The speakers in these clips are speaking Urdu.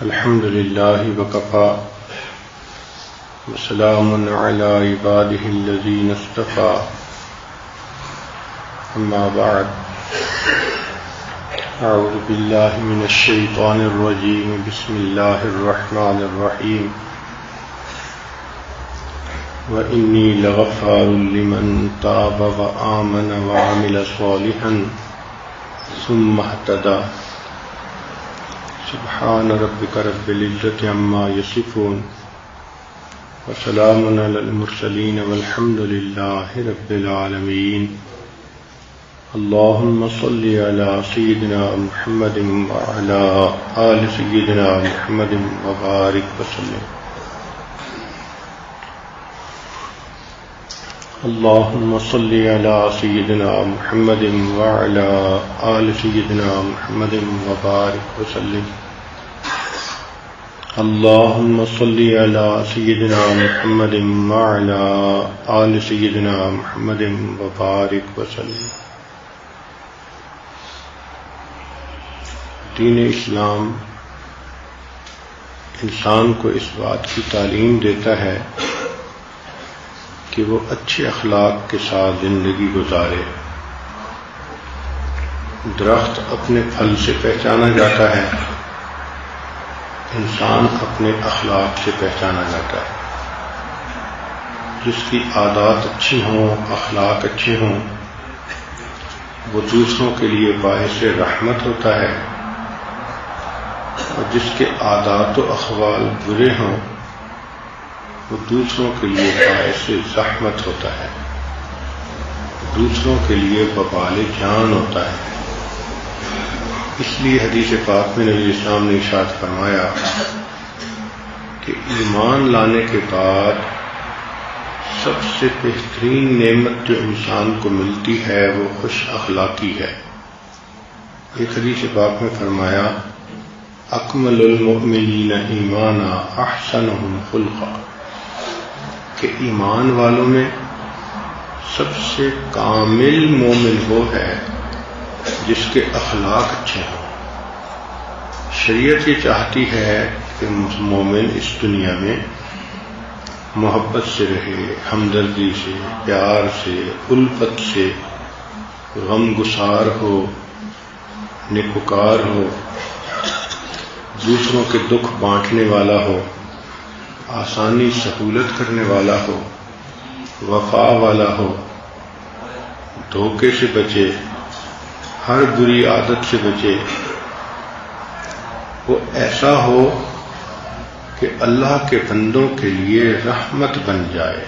الحمد لله وكفى وسلام على عباده الذين اصطفى أما بعد أعوذ بالله من الشيطان الرجيم بسم الله الرحمن الرحيم وإني لغفار لمن تاب وآمن وعمل صالحا ثم اهتدى سبحان ربك رب العزة عما يصفون وسلام على المرسلين والحمد لله رب العالمين اللهم صل على سيدنا محمد وعلى آل سيدنا محمد وبارك وسلم اللهم صل على سيدنا محمد وعلى آل سيدنا محمد وبارك وسلم اللهم صل على سيدنا محمد وعلى آل سيدنا محمد وبارك وسلم. دین اسلام انسان کو اس بات کی تعلیم دیتا ہے کہ وہ اچھے اخلاق کے ساتھ زندگی گزارے. درخت اپنے پھل سے پہچانا جاتا ہے، انسان اپنے اخلاق سے پہچانا جاتا ہے. جس کی عادات اچھی ہوں، اخلاق اچھے ہوں، وہ دوسروں کے لیے باعث رحمت ہوتا ہے، اور جس کے عادات و اخوال برے ہوں وہ دوسروں کے لیے باعث زحمت ہوتا ہے، دوسروں کے لیے وبال جان ہوتا ہے. اس لیے حدیث پاک میں نبی اسلام نے ارشاد فرمایا کہ ایمان لانے کے بعد سب سے بہترین نعمت جو انسان کو ملتی ہے وہ خوش اخلاقی ہے. ایک حدیث پاک میں فرمایا اکمل المؤمنین ایمانا احسنہم خلقا، کہ ایمان والوں میں سب سے کامل مومن وہ ہے جس کے اخلاق اچھے ہوں. شریعت یہ چاہتی ہے کہ مومن اس دنیا میں محبت سے رہے، ہمدردی سے، پیار سے، الفت سے، غم گسار ہو، نیکوکار ہو، دوسروں کے دکھ بانٹنے والا ہو، آسانی سہولت کرنے والا ہو، وفا والا ہو، دھوکے سے بچے، ہر بری عادت سے بچے، وہ ایسا ہو کہ اللہ کے بندوں کے لیے رحمت بن جائے.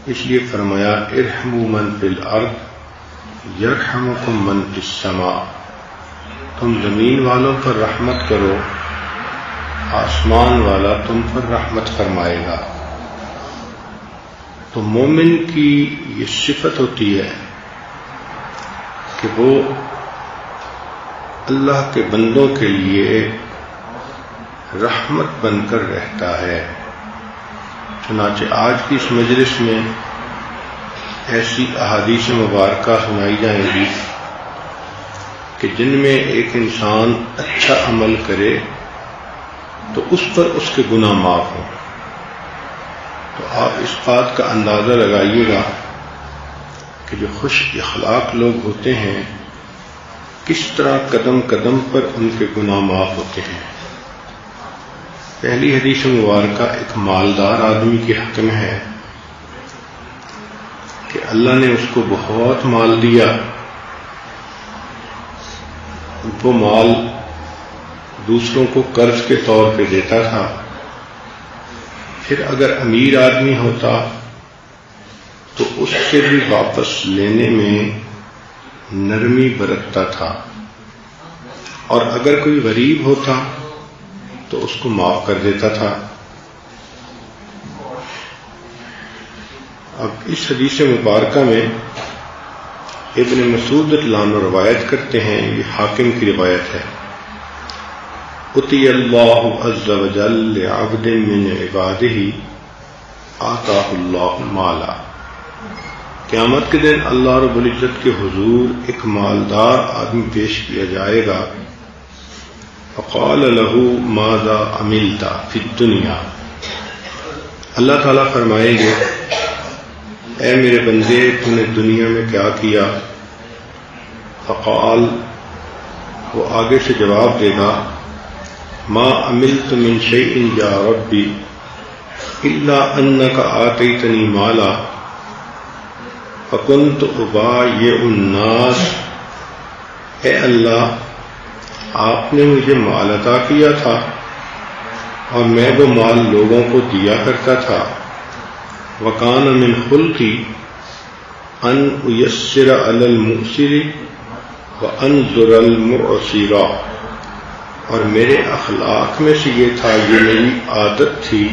اس لیے فرمایا ارحموا من فی الارض یرحمکم من فی السماء، تم زمین والوں پر رحمت کرو، آسمان والا تم پر رحمت فرمائے گا. تو مومن کی یہ صفت ہوتی ہے کہ وہ اللہ کے بندوں کے لیے رحمت بن کر رہتا ہے. چنانچہ آج کی اس مجلس میں ایسی احادیث مبارکہ سنائی جائیں گی کہ جن میں ایک انسان اچھا عمل کرے تو اس پر اس کے گناہ معاف ہوں. تو آپ اس بات کا اندازہ لگائیے گا کہ جو خوش اخلاق لوگ ہوتے ہیں کس طرح قدم قدم پر ان کے گناہ معاف ہوتے ہیں. پہلی حدیث مبارکہ ایک مالدار آدمی کے حق میں ہے کہ اللہ نے اس کو بہت مال دیا، وہ مال دوسروں کو قرض کے طور پہ دیتا تھا. پھر اگر امیر آدمی ہوتا تو اس سے بھی واپس لینے میں نرمی برتتا تھا، اور اگر کوئی غریب ہوتا تو اس کو معاف کر دیتا تھا. اب اس حدیث مبارکہ میں ابن مسعود رضی اللہ عنہ روایت کرتے ہیں، یہ حاکم کی روایت ہے، اتی اللہ عز وجل لعبد من عبادہ آتاہ اللہ مالا. قیامت کے دن اللہ رب العزت کے حضور ایک مالدار آدمی پیش کیا جائے گا فقال له ماذا عملت فی الدنیا، اللہ تعالیٰ فرمائیں گے اے میرے بندے تو نے دنیا میں کیا کیا؟ فقال، وہ آگے سے جواب دے گا ما عملت من شیء یا ربی الا انک آتیتنی مالا فکنت ابایع الناس، اے اللہ آپ نے مجھے مال عطا کیا تھا اور میں وہ مال لوگوں کو دیا کرتا تھا. وَكَانَ مِنْ خُلْقِي أَنْ أُيَسِّرَ عَلَى الْمُؤْسِرِ وَأَنْظُرَ الْمُعْسِرَ، اور میرے اخلاق میں سے یہ تھا، یہ میری عادت تھی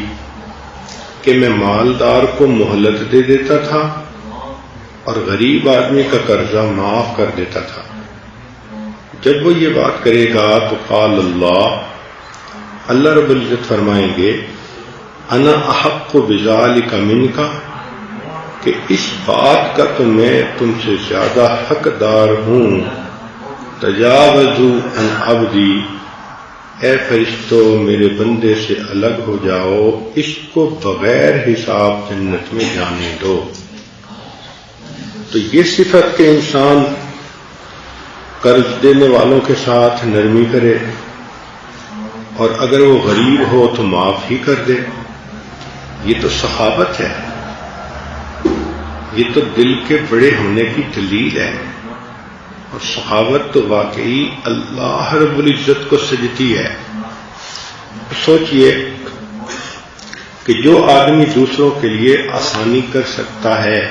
کہ میں مالدار کو مہلت دے دیتا تھا اور غریب آدمی کا قرضہ معاف کر دیتا تھا. جب وہ یہ بات کرے گا تو قال اللہ رب العزت فرمائیں گے انا احق بذالک منک، کہ اس بات کا تو میں تم سے زیادہ حقدار ہوں. تجاوزوا عن عبدی، اے فرشتو میرے بندے سے الگ ہو جاؤ، اس کو بغیر حساب جنت میں جانے دو. تو یہ صفت کہ انسان قرض دینے والوں کے ساتھ نرمی کرے اور اگر وہ غریب ہو تو معاف ہی کر دے، یہ تو سخاوت ہے، یہ تو دل کے بڑے ہونے کی دلیل ہے. اور سخاوت تو واقعی اللہ رب العزت کو سجتی ہے. سوچئے کہ جو آدمی دوسروں کے لیے آسانی کر سکتا ہے،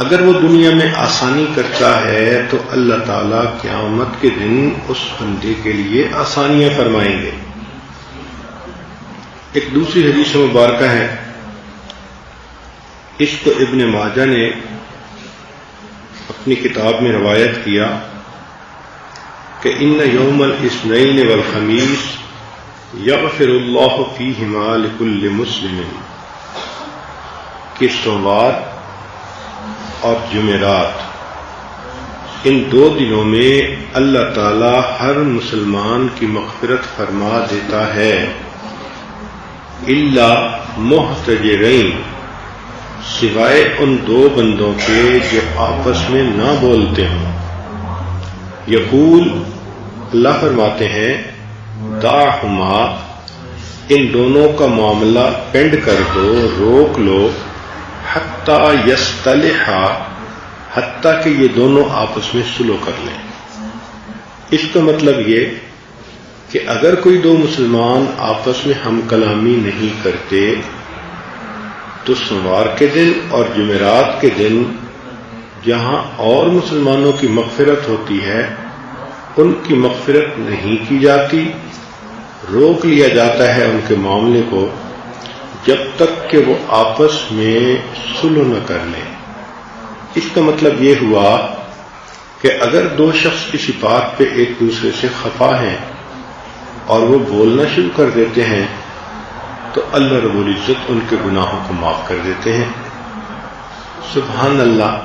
اگر وہ دنیا میں آسانی کرتا ہے تو اللہ تعالیٰ قیامت کے دن اس بندے کے لیے آسانیاں فرمائیں گے. ایک دوسری حدیث مبارکہ ہے، اس کو ابن ماجہ نے اپنی کتاب میں روایت کیا کہ ان یوم الاثنین والخمیس یغفر اللہ فیہما لکل مسلم، کہ سوموار اور جمعرات، ان دو دنوں میں اللہ تعالی ہر مسلمان کی مغفرت فرما دیتا ہے، الا محتجرین، سوائے ان دو بندوں کے جو آپس میں نہ بولتے ہوں. یقول، اللہ فرماتے ہیں دعہما، ان دونوں کا معاملہ پینڈ کر دو، روک لو، حتیٰ یصطلحا، حتیٰ کہ یہ دونوں آپس میں صلح کر لیں. اس کا مطلب یہ کہ اگر کوئی دو مسلمان آپس میں ہم کلامی نہیں کرتے تو سوموار کے دن اور جمعرات کے دن جہاں اور مسلمانوں کی مغفرت ہوتی ہے ان کی مغفرت نہیں کی جاتی، روک لیا جاتا ہے ان کے معاملے کو جب تک کہ وہ آپس میں صلح نہ کر لیں. اس کا مطلب یہ ہوا کہ اگر دو شخص کسی بات پہ ایک دوسرے سے خفا ہیں اور وہ بولنا شروع کر دیتے ہیں تو اللہ رب العزت ان کے گناہوں کو معاف کر دیتے ہیں. سبحان اللہ،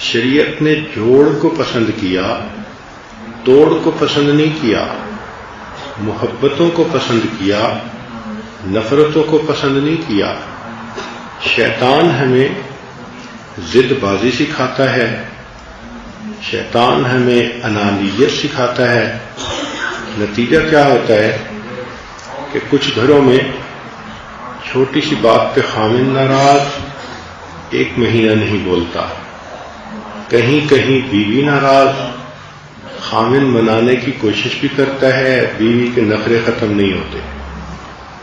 شریعت نے جوڑ کو پسند کیا، توڑ کو پسند نہیں کیا، محبتوں کو پسند کیا، نفرتوں کو پسند نہیں کیا. شیطان ہمیں ضد بازی سکھاتا ہے، شیطان ہمیں انانیت سکھاتا ہے. نتیجہ کیا ہوتا ہے کہ کچھ گھروں میں چھوٹی سی بات پہ خامن ناراض، ایک مہینہ نہیں بولتا. کہیں کہیں بیوی ناراض، خامن بنانے کی کوشش بھی کرتا ہے، بیوی کے نخرے ختم نہیں ہوتے.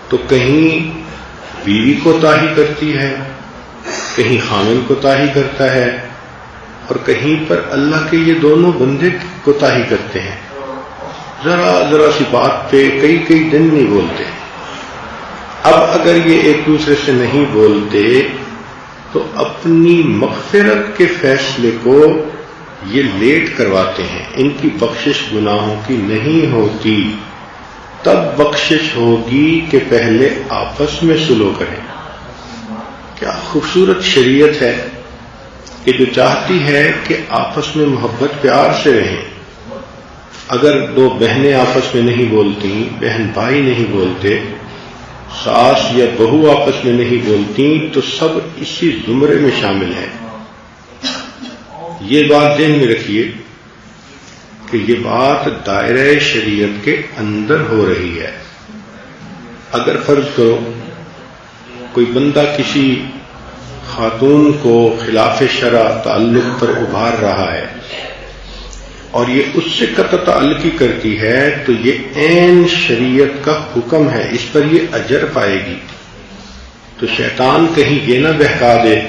تو کہیں بیوی کوتاہی کرتی ہے، کہیں خامن کوتاہی کرتا ہے، اور کہیں پر اللہ کے یہ دونوں بندے کوتاہی کرتے ہیں. ذرا سی بات پہ کئی دن نہیں بولتے. اب اگر یہ ایک دوسرے سے نہیں بولتے تو اپنی مغفرت کے فیصلے کو یہ لیٹ کرواتے ہیں. ان کی بخشش گناہوں کی نہیں ہوتی، تب بخشش ہوگی کہ پہلے آپس میں صلح کریں. کیا خوبصورت شریعت ہے کہ جو چاہتی ہے کہ آپس میں محبت پیار سے رہیں. اگر دو بہنیں آپس میں نہیں بولتی، بہن بھائی نہیں بولتے، ساس یا بہو آپس میں نہیں بولتی، تو سب اسی زمرے میں شامل ہیں۔ یہ بات ذہن میں رکھیے کہ یہ بات دائرہ شریعت کے اندر ہو رہی ہے۔ اگر فرض کرو کوئی بندہ کسی خاتون کو خلاف شرع تعلق پر ابھار رہا ہے اور یہ اس سے قطع تعلقی کرتی ہے، تو یہ عین شریعت کا حکم ہے، اس پر یہ اجر پائے گی۔ تو شیطان کہیں یہ نہ بہکا دے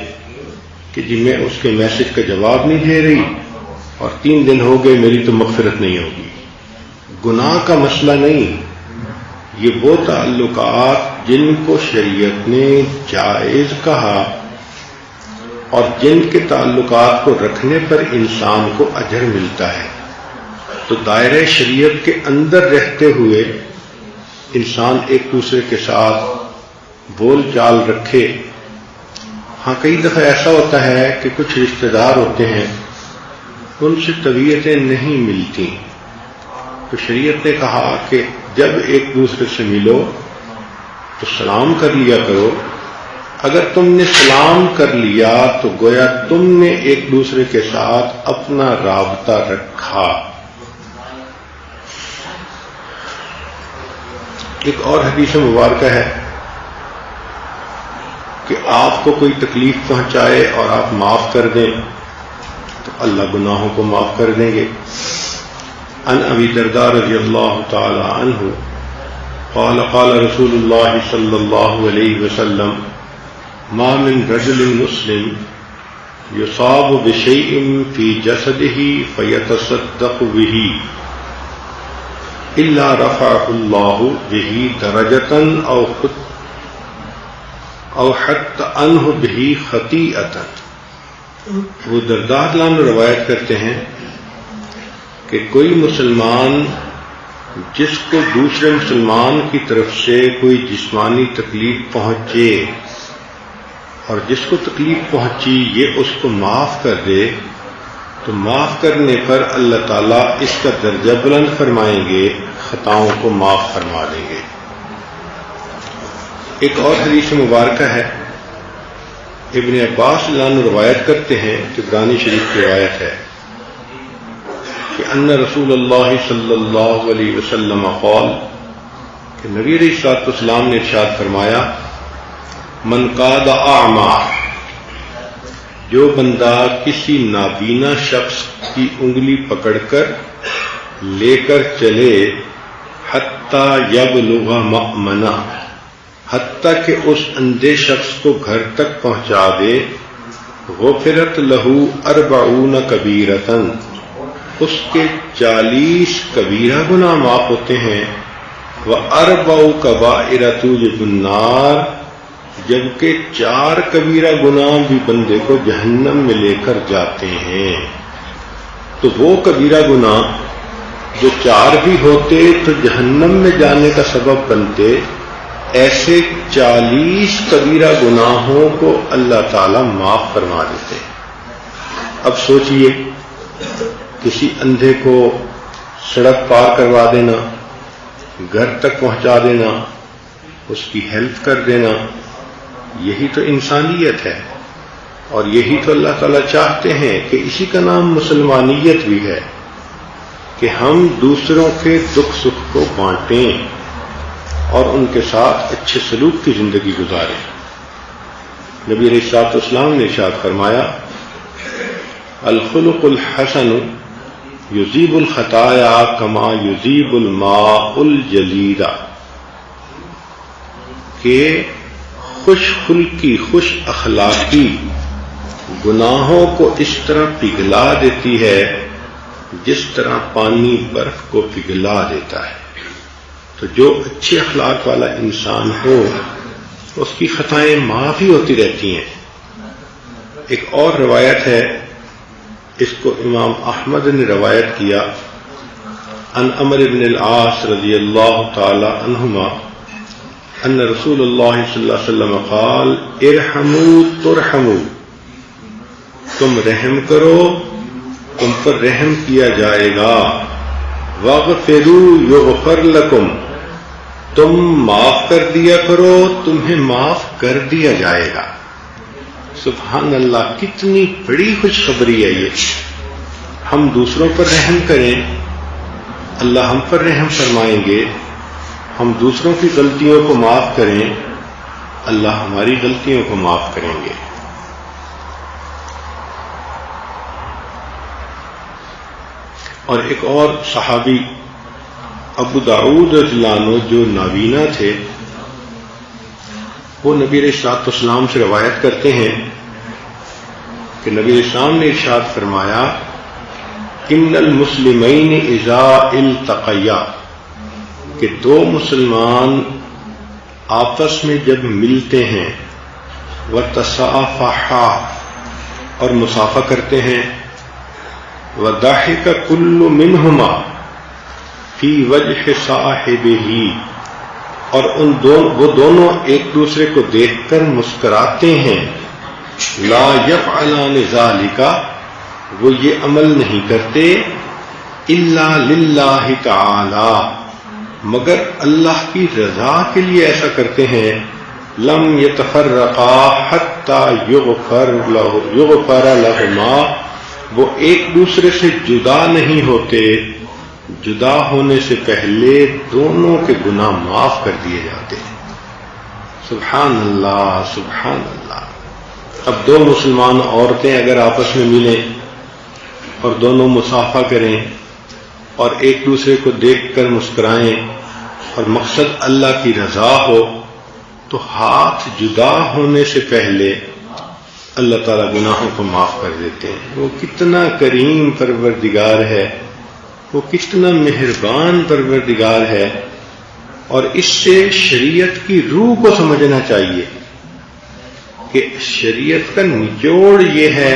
کہ جی میں اس کے میسج کا جواب نہیں دے رہی اور 3 دن ہو گئے میری تو مغفرت نہیں ہوگی۔ گناہ کا مسئلہ نہیں، یہ وہ تعلقات جن کو شریعت نے جائز کہا اور جن کے تعلقات کو رکھنے پر انسان کو اجر ملتا ہے۔ تو دائرہ شریعت کے اندر رہتے ہوئے انسان ایک دوسرے کے ساتھ بول چال رکھے۔ ہاں کئی دفعہ ایسا ہوتا ہے کہ کچھ رشتہ دار ہوتے ہیں، ان سے طبیعتیں نہیں ملتی، تو شریعت نے کہا کہ جب ایک دوسرے سے ملو تو سلام کر لیا کرو۔ اگر تم نے سلام کر لیا تو گویا تم نے ایک دوسرے کے ساتھ اپنا رابطہ رکھا۔ ایک اور حدیث مبارکہ ہے کہ آپ کو کوئی تکلیف پہنچائے اور آپ معاف کر دیں تو اللہ گناہوں کو معاف کر دیں گے۔ عن ابی درداء رضی اللہ تعالی عنہ قال قال رسول اللہ صلی اللہ علیہ وسلم ما من رجل مسلم يصاب بشيء في جسده فيتصدق به إلا رفعه الله به درجة أو حط عنه به خطيئة۔ وہ درداء عنہ روایت کرتے ہیں کہ کوئی مسلمان جس کو دوسرے مسلمان کی طرف سے کوئی جسمانی تکلیف پہنچے اور جس کو تکلیف پہنچی یہ اس کو معاف کر دے، تو معاف کرنے پر اللہ تعالیٰ اس کا درجہ بلند فرمائیں گے، خطاؤں کو معاف فرما دیں گے۔ ایک اور حدیث مبارکہ ہے، ابن عباس رضی اللہ عنہ روایت کرتے ہیں، طبرانی شریف کی روایت ہے کہ ان رسول اللہ صلی اللہ علیہ وسلم قال کہ نبی علیہ الصلوۃ والسلام نے ارشاد فرمایا من قاد اعما، جو بندہ کسی نابینا شخص کی انگلی پکڑ کر لے کر چلے حتی یبلغ مأمنہ، حتیٰ کہ اس اندھے شخص کو گھر تک پہنچا دے، غفرت لہو 40 کبیرۃ، اس کے 40 کبیرہ گناہ معاف ہوتے ہیں، وَأَرْبَعُ كَبَائِرَ تُوجِبُ النَّارَ، جبکہ 4 کبیرہ گناہ بھی بندے کو جہنم میں لے کر جاتے ہیں۔ تو وہ کبیرہ گناہ جو 4 بھی ہوتے تو جہنم میں جانے کا سبب بنتے، ایسے 40 کبیرہ گناہوں کو اللہ تعالی معاف فرما دیتے ہیں۔ اب سوچئے کسی اندھے کو سڑک پار کروا دینا، گھر تک پہنچا دینا، اس کی ہیلپ کر دینا، یہی تو انسانیت ہے، اور یہی تو اللہ تعالیٰ چاہتے ہیں کہ اسی کا نام مسلمانیت بھی ہے کہ ہم دوسروں کے دکھ سکھ کو بانٹیں اور ان کے ساتھ اچھے سلوک کی زندگی گزاریں۔ نبی علیہ الصلوۃ والسلام نے ارشاد فرمایا الخلق الحسن یذیب الخطایا کما یذیب الماء الجلید، کہ خوش خلقی، خوش اخلاقی گناہوں کو اس طرح پگھلا دیتی ہے جس طرح پانی برف کو پگھلا دیتا ہے۔ تو جو اچھے اخلاق والا انسان ہو اس کی خطائیں معاف ہی ہوتی رہتی ہیں۔ ایک اور روایت ہے، اس کو امام احمد نے روایت کیا، عن عمرو بن العاص رضی اللہ تعالی عنہما ان رسول اللہ صلی اللہ علیہ وسلم قال ارحموا ترحموا، تم رحم کرو تم پر رحم کیا جائے گا، وَاغْفِرُوا يُغْفَرْ لَكُمْ، تم معاف کر دیا کرو تمہیں معاف کر دیا جائے گا۔ سبحان اللہ، کتنی بڑی خوشخبری ہے یہ۔ ہم دوسروں پر رحم کریں، اللہ ہم پر رحم فرمائیں گے۔ ہم دوسروں کی غلطیوں کو معاف کریں، اللہ ہماری غلطیوں کو معاف کریں گے۔ اور ایک اور صحابی ابو داؤد رضی اللہ عنہ جو نابینا تھے، وہ نبی علیہ الصلوۃ والسلام سے روایت کرتے ہیں کہ نبی علیہ السلام نے ارشاد فرمایا، ان المسلمین اذا التقیا، کہ دو مسلمان آپس میں جب ملتے ہیں، وتصافحا، اور مصافحہ کرتے ہیں، وضحک کل منہما فی وجہ صاحبہ، اور وہ دونوں ایک دوسرے کو دیکھ کر مسکراتے ہیں، لا یفعلان ذالک، وہ یہ عمل نہیں کرتے، الا للہ تعالی، مگر اللہ کی رضا کے لیے ایسا کرتے ہیں، لم یتفرقا حتی یغفر لہما، وہ ایک دوسرے سے جدا نہیں ہوتے، جدا ہونے سے پہلے دونوں کے گناہ معاف کر دیے جاتے ہیں۔ سبحان اللہ، سبحان اللہ۔ اب دو مسلمان عورتیں اگر آپس میں ملیں اور دونوں مصافحہ کریں اور ایک دوسرے کو دیکھ کر مسکرائیں اور مقصد اللہ کی رضا ہو، تو ہاتھ جدا ہونے سے پہلے اللہ تعالیٰ گناہوں کو معاف کر دیتے ہیں۔ وہ کتنا کریم پروردگار ہے، وہ کتنا مہربان پروردگار ہے، اور اس سے شریعت کی روح کو سمجھنا چاہیے کہ شریعت کا نچوڑ یہ ہے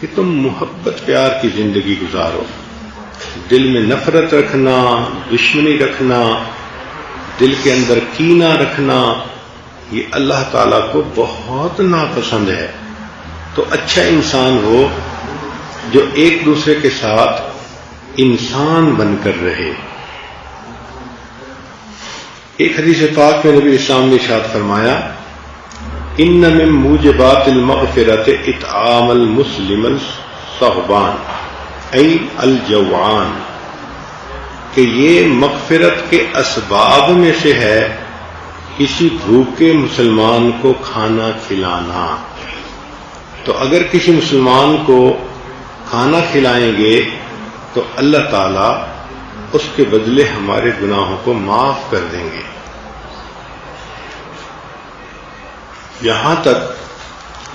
کہ تم محبت پیار کی زندگی گزارو، دل میں نفرت رکھنا، دشمنی رکھنا، دل کے اندر کینہ رکھنا، یہ اللہ تعالیٰ کو بہت ناپسند ہے۔ تو اچھا انسان ہو جو ایک دوسرے کے ساتھ انسان بن کر رہے۔ ایک حدیث پاک میں نبی اسلام نے ارشاد فرمایا، ان من موجبات المغفرۃ اطعام المسلم الصحبان ای الجوعان، کہ یہ مغفرت کے اسباب میں سے ہے کسی بھوکے مسلمان کو کھانا کھلانا۔ تو اگر کسی مسلمان کو کھانا کھلائیں گے تو اللہ تعالیٰ اس کے بدلے ہمارے گناہوں کو معاف کر دیں گے، یہاں تک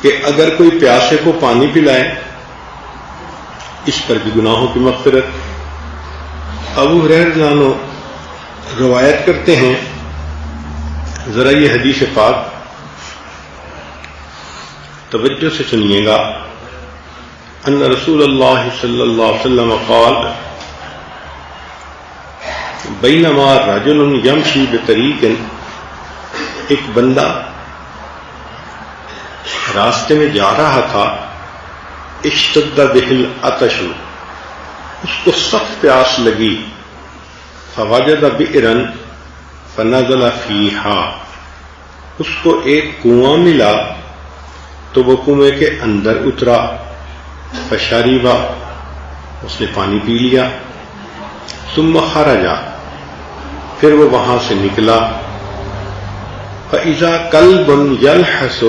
کہ اگر کوئی پیاسے کو پانی پلائے، اس پر بھی گناہوں کی مغفرت۔ ابو ہریرہ رضی اللہ عنہ روایت کرتے ہیں، ذرا یہ حدیث پاک توجہ سے سنیے گا، ان رسول اللہ صلی اللہ علیہ وسلم قال، بینما رجل یمشی بطریق، ایک بندہ راستے میں جا رہا تھا، اشتد بہ العطش، اس کو سخت پیاس لگی، فوجد بئرا فنزل فیہا، اس کو ایک کنواں ملا تو وہ کنویں کے اندر اترا، فشربا، اس نے پانی پی لیا، ثم خرج، پھر وہ وہاں سے نکلا، فإذا کلب یلحس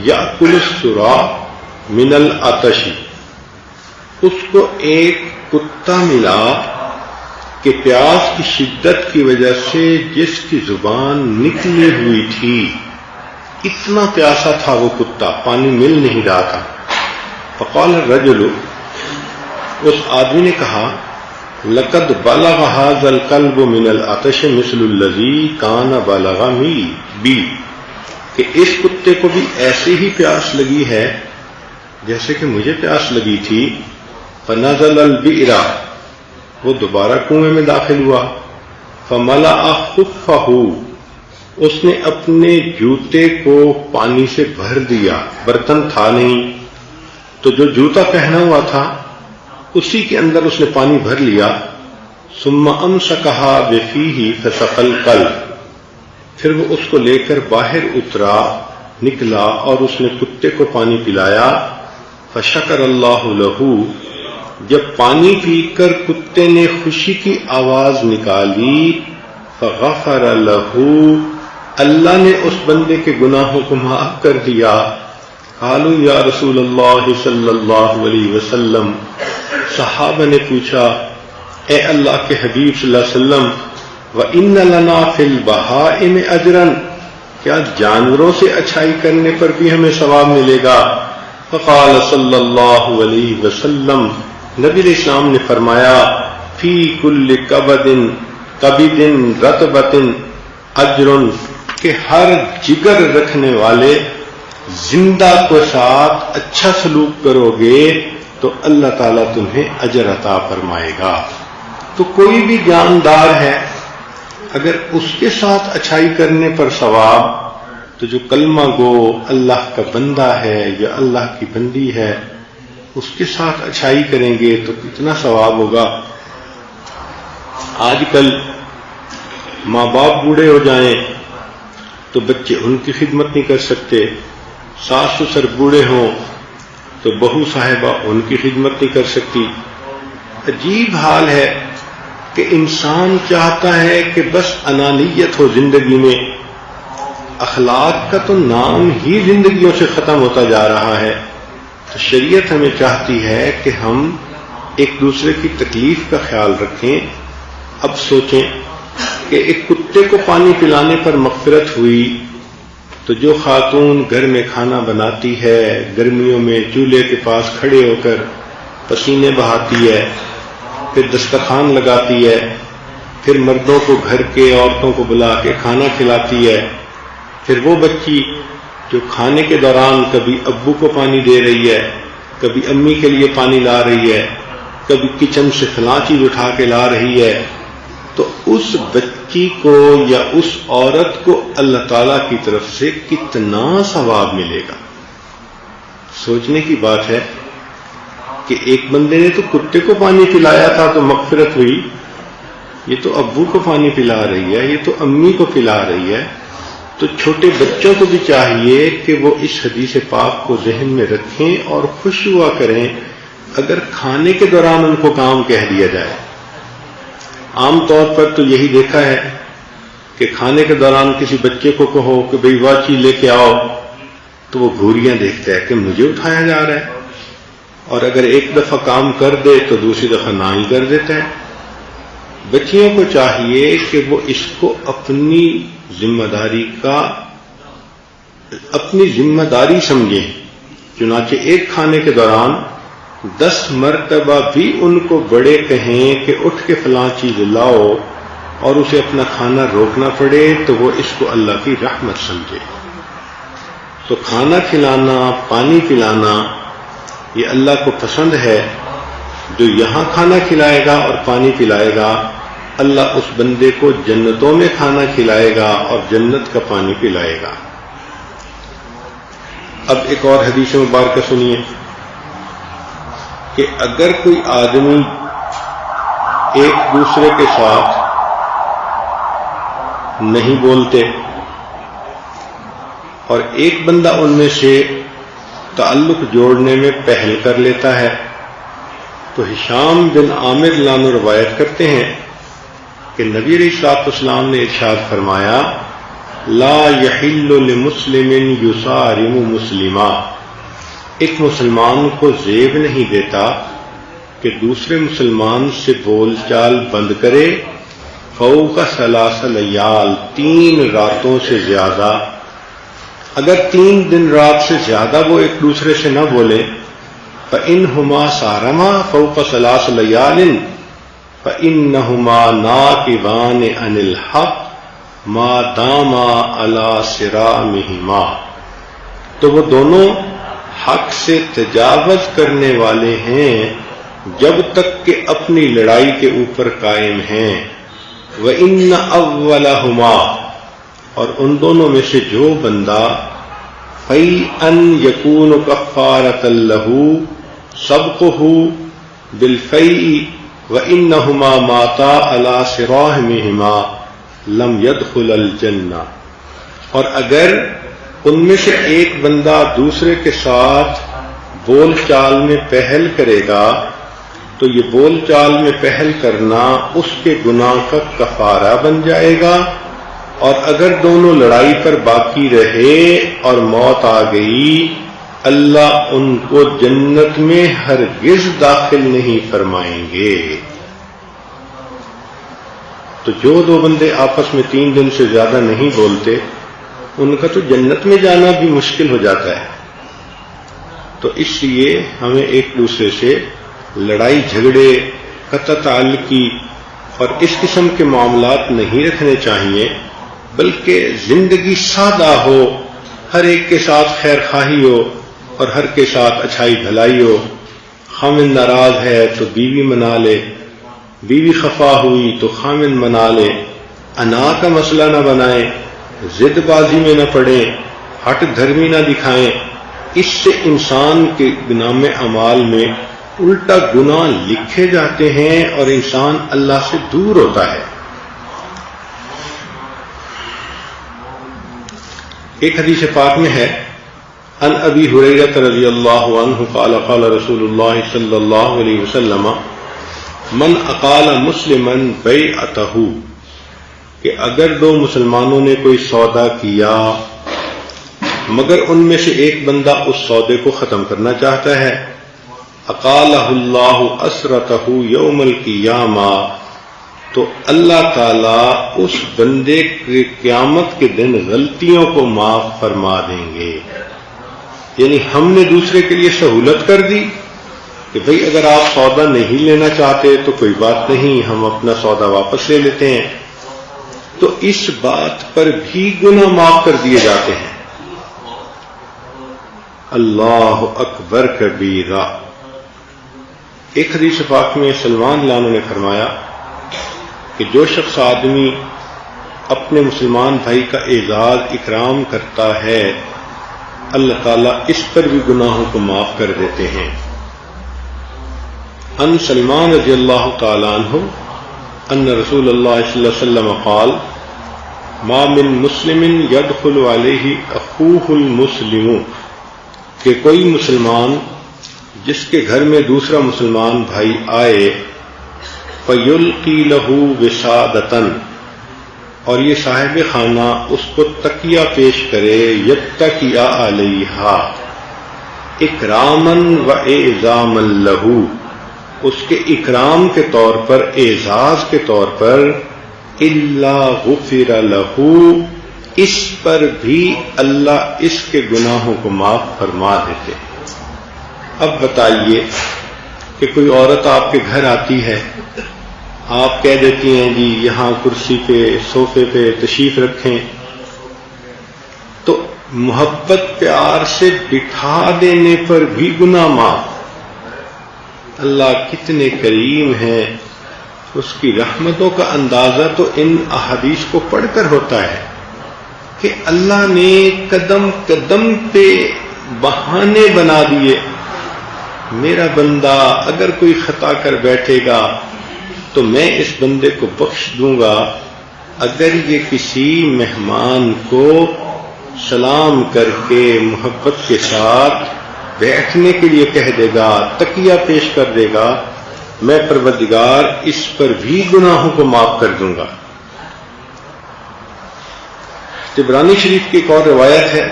یأکل السراء من العطش، اس کو ایک کتا ملا کہ پیاس کی شدت کی وجہ سے جس کی زبان نکلی ہوئی تھی، اتنا پیاسا تھا وہ کتا، پانی مل نہیں رہا تھا۔ فقال الرجل، اس آدمی نے کہا، لقد بلغ هذا الكلب من العطش مثل الذي كان بلغ بي، کہ اس کتے کو بھی ایسے ہی پیاس لگی ہے جیسے کہ مجھے پیاس لگی تھی۔ فنزل البئر، وہ دوبارہ کنویں میں داخل ہوا، فملأ خفہ، اس نے اپنے جوتے کو پانی سے بھر دیا، برتن تھا نہیں تو جو جوتا پہنا ہوا تھا اسی کے اندر اس نے پانی بھر لیا، ثم امسكها بفيه فسقى القلب، پھر وہ اس کو لے کر باہر اترا، نکلا اور اس نے کتے کو پانی پلایا۔ فشکر اللہ لہ، جب پانی پی کر کتے نے خوشی کی آواز نکالی، فغفر لہ، اللہ نے اس بندے کے گناہوں کو معاف کر دیا۔ قالوا یا رسول اللہ صلی اللہ علیہ وسلم، صحابہ نے پوچھا اے اللہ کے حبیب صلی اللہ علیہ وسلم، وَإِنَّ لَنَا فِي الْبَهَائِمِ أَجْرًا، کیا جانوروں سے اچھائی کرنے پر بھی ہمیں ثواب ملے گا؟ فقال صلی اللہ علیہ وسلم، نبی علیہ السلام نے فرمایا، فی کل کبد رطبۃ اجر، کہ ہر جگر رکھنے والے زندہ کے ساتھ اچھا سلوک کرو گے تو اللہ تعالیٰ تمہیں اجر عطا فرمائے گا۔ تو کوئی بھی جاندار ہے، اگر اس کے ساتھ اچھائی کرنے پر ثواب، تو جو کلمہ گو اللہ کا بندہ ہے یا اللہ کی بندی ہے، اس کے ساتھ اچھائی کریں گے تو کتنا ثواب ہوگا۔ آج کل ماں باپ بوڑھے ہو جائیں تو بچے ان کی خدمت نہیں کر سکتے، ساس سسر بوڑھے ہوں تو بہو صاحبہ ان کی خدمت نہیں کر سکتی۔ عجیب حال ہے کہ انسان چاہتا ہے کہ بس انانیت ہو زندگی میں، اخلاق کا تو نام ہی زندگیوں سے ختم ہوتا جا رہا ہے۔ تو شریعت ہمیں چاہتی ہے کہ ہم ایک دوسرے کی تکلیف کا خیال رکھیں۔ اب سوچیں کہ ایک کتے کو پانی پلانے پر مغفرت ہوئی، تو جو خاتون گھر میں کھانا بناتی ہے، گرمیوں میں چولہے کے پاس کھڑے ہو کر پسینے بہاتی ہے، پھر دسترخوان لگاتی ہے، پھر مردوں کو گھر کے عورتوں کو بلا کے کھانا کھلاتی ہے، پھر وہ بچی جو کھانے کے دوران کبھی ابو کو پانی دے رہی ہے، کبھی امی کے لیے پانی لا رہی ہے، کبھی کچن سے فلاں چیز اٹھا کے لا رہی ہے، تو اس بچی کو یا اس عورت کو اللہ تعالیٰ کی طرف سے کتنا ثواب ملے گا۔ سوچنے کی بات ہے کہ ایک بندے نے تو کتے کو پانی پلایا تھا تو مغفرت ہوئی، یہ تو ابو کو پانی پلا رہی ہے، یہ تو امی کو پلا رہی ہے۔ تو چھوٹے بچوں کو بھی چاہیے کہ وہ اس حدیث پاک کو ذہن میں رکھیں اور خوش ہوا کریں اگر کھانے کے دوران ان کو کام کہہ دیا جائے۔ عام طور پر تو یہی دیکھا ہے کہ کھانے کے دوران کسی بچے کو کہو کہ بھئی وہ چیز لے کے آؤ، تو وہ گھوریاں دیکھتا ہے کہ مجھے اٹھایا جا رہا ہے، اور اگر ایک دفعہ کام کر دے تو دوسری دفعہ نہ ہی کر دیتا ہے۔ بچیوں کو چاہیے کہ وہ اس کو اپنی ذمہ داری سمجھیں، چنانچہ ایک کھانے کے دوران 10 مرتبہ بھی ان کو بڑے کہیں کہ اٹھ کے فلاں چیز لاؤ اور اسے اپنا کھانا روکنا پڑے تو وہ اس کو اللہ کی رحمت سمجھے۔ تو کھانا کھلانا، پانی پلانا یہ اللہ کو پسند ہے۔ جو یہاں کھانا کھلائے گا اور پانی پلائے گا، اللہ اس بندے کو جنتوں میں کھانا کھلائے گا اور جنت کا پانی پلائے گا۔ اب ایک اور حدیث مبارکہ سنیے کہ اگر کوئی آدمی ایک دوسرے کے ساتھ نہیں بولتے اور ایک بندہ ان میں سے تعلق جوڑنے میں پہل کر لیتا ہے، تو ہشام بن عامر لانو روایت کرتے ہیں کہ نبی علیہ الصلوۃ والسلام نے ارشاد فرمایا، لا یحل لمسلم یصارم مسلما، ایک مسلمان کو زیب نہیں دیتا کہ دوسرے مسلمان سے بول چال بند کرے، فوق 3 لیال، 3 راتوں سے زیادہ۔ اگر 3 دن رات سے زیادہ وہ ایک دوسرے سے نہ بولے، فَإِنْهُمَا صَارَمَا فَوْقَ 3 لیال فَإِنَّهُمَا نَاقِبَانِ عَنِ الْحَقِّ مَا دَامَا عَلَى صِرَامِهِمَا، تو وہ دونوں حق سے تجاوز کرنے والے ہیں جب تک کہ اپنی لڑائی کے اوپر قائم ہیں۔ وَإِنَّ أَوَّلَهُمَا، اور ان دونوں میں سے جو بندہ فَيْئًا يَكُونُ كَفَّارَةً لَهُ سَبْقُهُ بِالْفَيْءِ وَإِنَّهُمَا مَاتَا عَلَى صِرَاحِمِهِمَا لَمْ يَدْخُلَ الْجَنَّةَ، اور اگر ان میں سے ایک بندہ دوسرے کے ساتھ بول چال میں پہل کرے گا تو یہ بول چال میں پہل کرنا اس کے گناہ کا کفارہ بن جائے گا، اور اگر دونوں لڑائی پر باقی رہے اور موت آ گئی، اللہ ان کو جنت میں ہرگز داخل نہیں فرمائیں گے۔ تو جو دو بندے آپس میں 3 دن سے زیادہ نہیں بولتے، ان کا تو جنت میں جانا بھی مشکل ہو جاتا ہے۔ تو اس لیے ہمیں ایک دوسرے سے لڑائی جھگڑے، قطع تعلقی اور اس قسم کے معاملات نہیں رکھنے چاہیے، بلکہ زندگی سادہ ہو، ہر ایک کے ساتھ خیر خواہی ہو اور ہر کے ساتھ اچھائی بھلائی ہو۔ خامن ناراض ہے تو بیوی منا لے، بیوی خفا ہوئی تو خامن منا لے، انا کا مسئلہ نہ بنائیں، ضد بازی میں نہ پڑیں، ہٹ دھرمی نہ دکھائیں۔ اس سے انسان کے نام اعمال میں الٹا گناہ لکھے جاتے ہیں اور انسان اللہ سے دور ہوتا ہے۔ ایک حدیث پاک میں ہے، عن ابی ہریرہ رضی اللہ عنہ قال قال رسول اللہ صلی اللہ علیہ وسلم من اقال مسلما بیعتہ، کہ اگر 2 مسلمانوں نے کوئی سودا کیا مگر ان میں سے ایک بندہ اس سودے کو ختم کرنا چاہتا ہے، اقالہ اللہ اسرتہ یوم القیامہ، تو اللہ تعالیٰ اس بندے کے قیامت کے دن غلطیوں کو معاف فرما دیں گے۔ یعنی ہم نے دوسرے کے لیے سہولت کر دی کہ بھئی اگر آپ سودا نہیں لینا چاہتے تو کوئی بات نہیں، ہم اپنا سودا واپس لے لیتے ہیں، تو اس بات پر بھی گناہ معاف کر دیے جاتے ہیں۔ اللہ اکبر کبیرہ۔ ایک حدیث پاک میں سلمان اللہ عنہ نے فرمایا کہ جو شخص آدمی اپنے مسلمان بھائی کا اعزاز اکرام کرتا ہے، اللہ تعالیٰ اس پر بھی گناہوں کو معاف کر دیتے ہیں۔ ان سلمان رضی اللہ تعالی عنہ ان رسول اللہ صلی اللہ علیہ وسلم قال ما من مسلم يدخل علیہ اخوہ المسلم، کہ کوئی مسلمان جس کے گھر میں دوسرا مسلمان بھائی آئے، فیلقی لہ وسادۃ، اور یہ صاحب خانہ اس کو تکیہ پیش کرے، یتکیا علیہا اکراما و اعظاما لہ، اس کے اکرام کے طور پر، اعزاز کے طور پر، الا غفر لہ، اس پر بھی اللہ اس کے گناہوں کو معاف فرما دیتے۔ اب بتائیے کہ کوئی عورت آپ کے گھر آتی ہے، آپ کہہ دیتی ہیں جی یہاں کرسی پہ صوفے پہ تشریف رکھیں، تو محبت پیار سے بٹھا دینے پر بھی گناہ معاف۔ اللہ کتنے کریم ہیں، اس کی رحمتوں کا اندازہ تو ان احادیث کو پڑھ کر ہوتا ہے کہ اللہ نے قدم قدم پہ بہانے بنا دیے۔ میرا بندہ اگر کوئی خطا کر بیٹھے گا تو میں اس بندے کو بخش دوں گا اگر یہ کسی مہمان کو سلام کر کے محبت کے ساتھ بیٹھنے کے لیے کہہ دے گا، تکیہ پیش کر دے گا، میں پروردگار اس پر بھی گناہوں کو معاف کر دوں گا۔ طبرانی شریف کی ایک اور روایت ہے،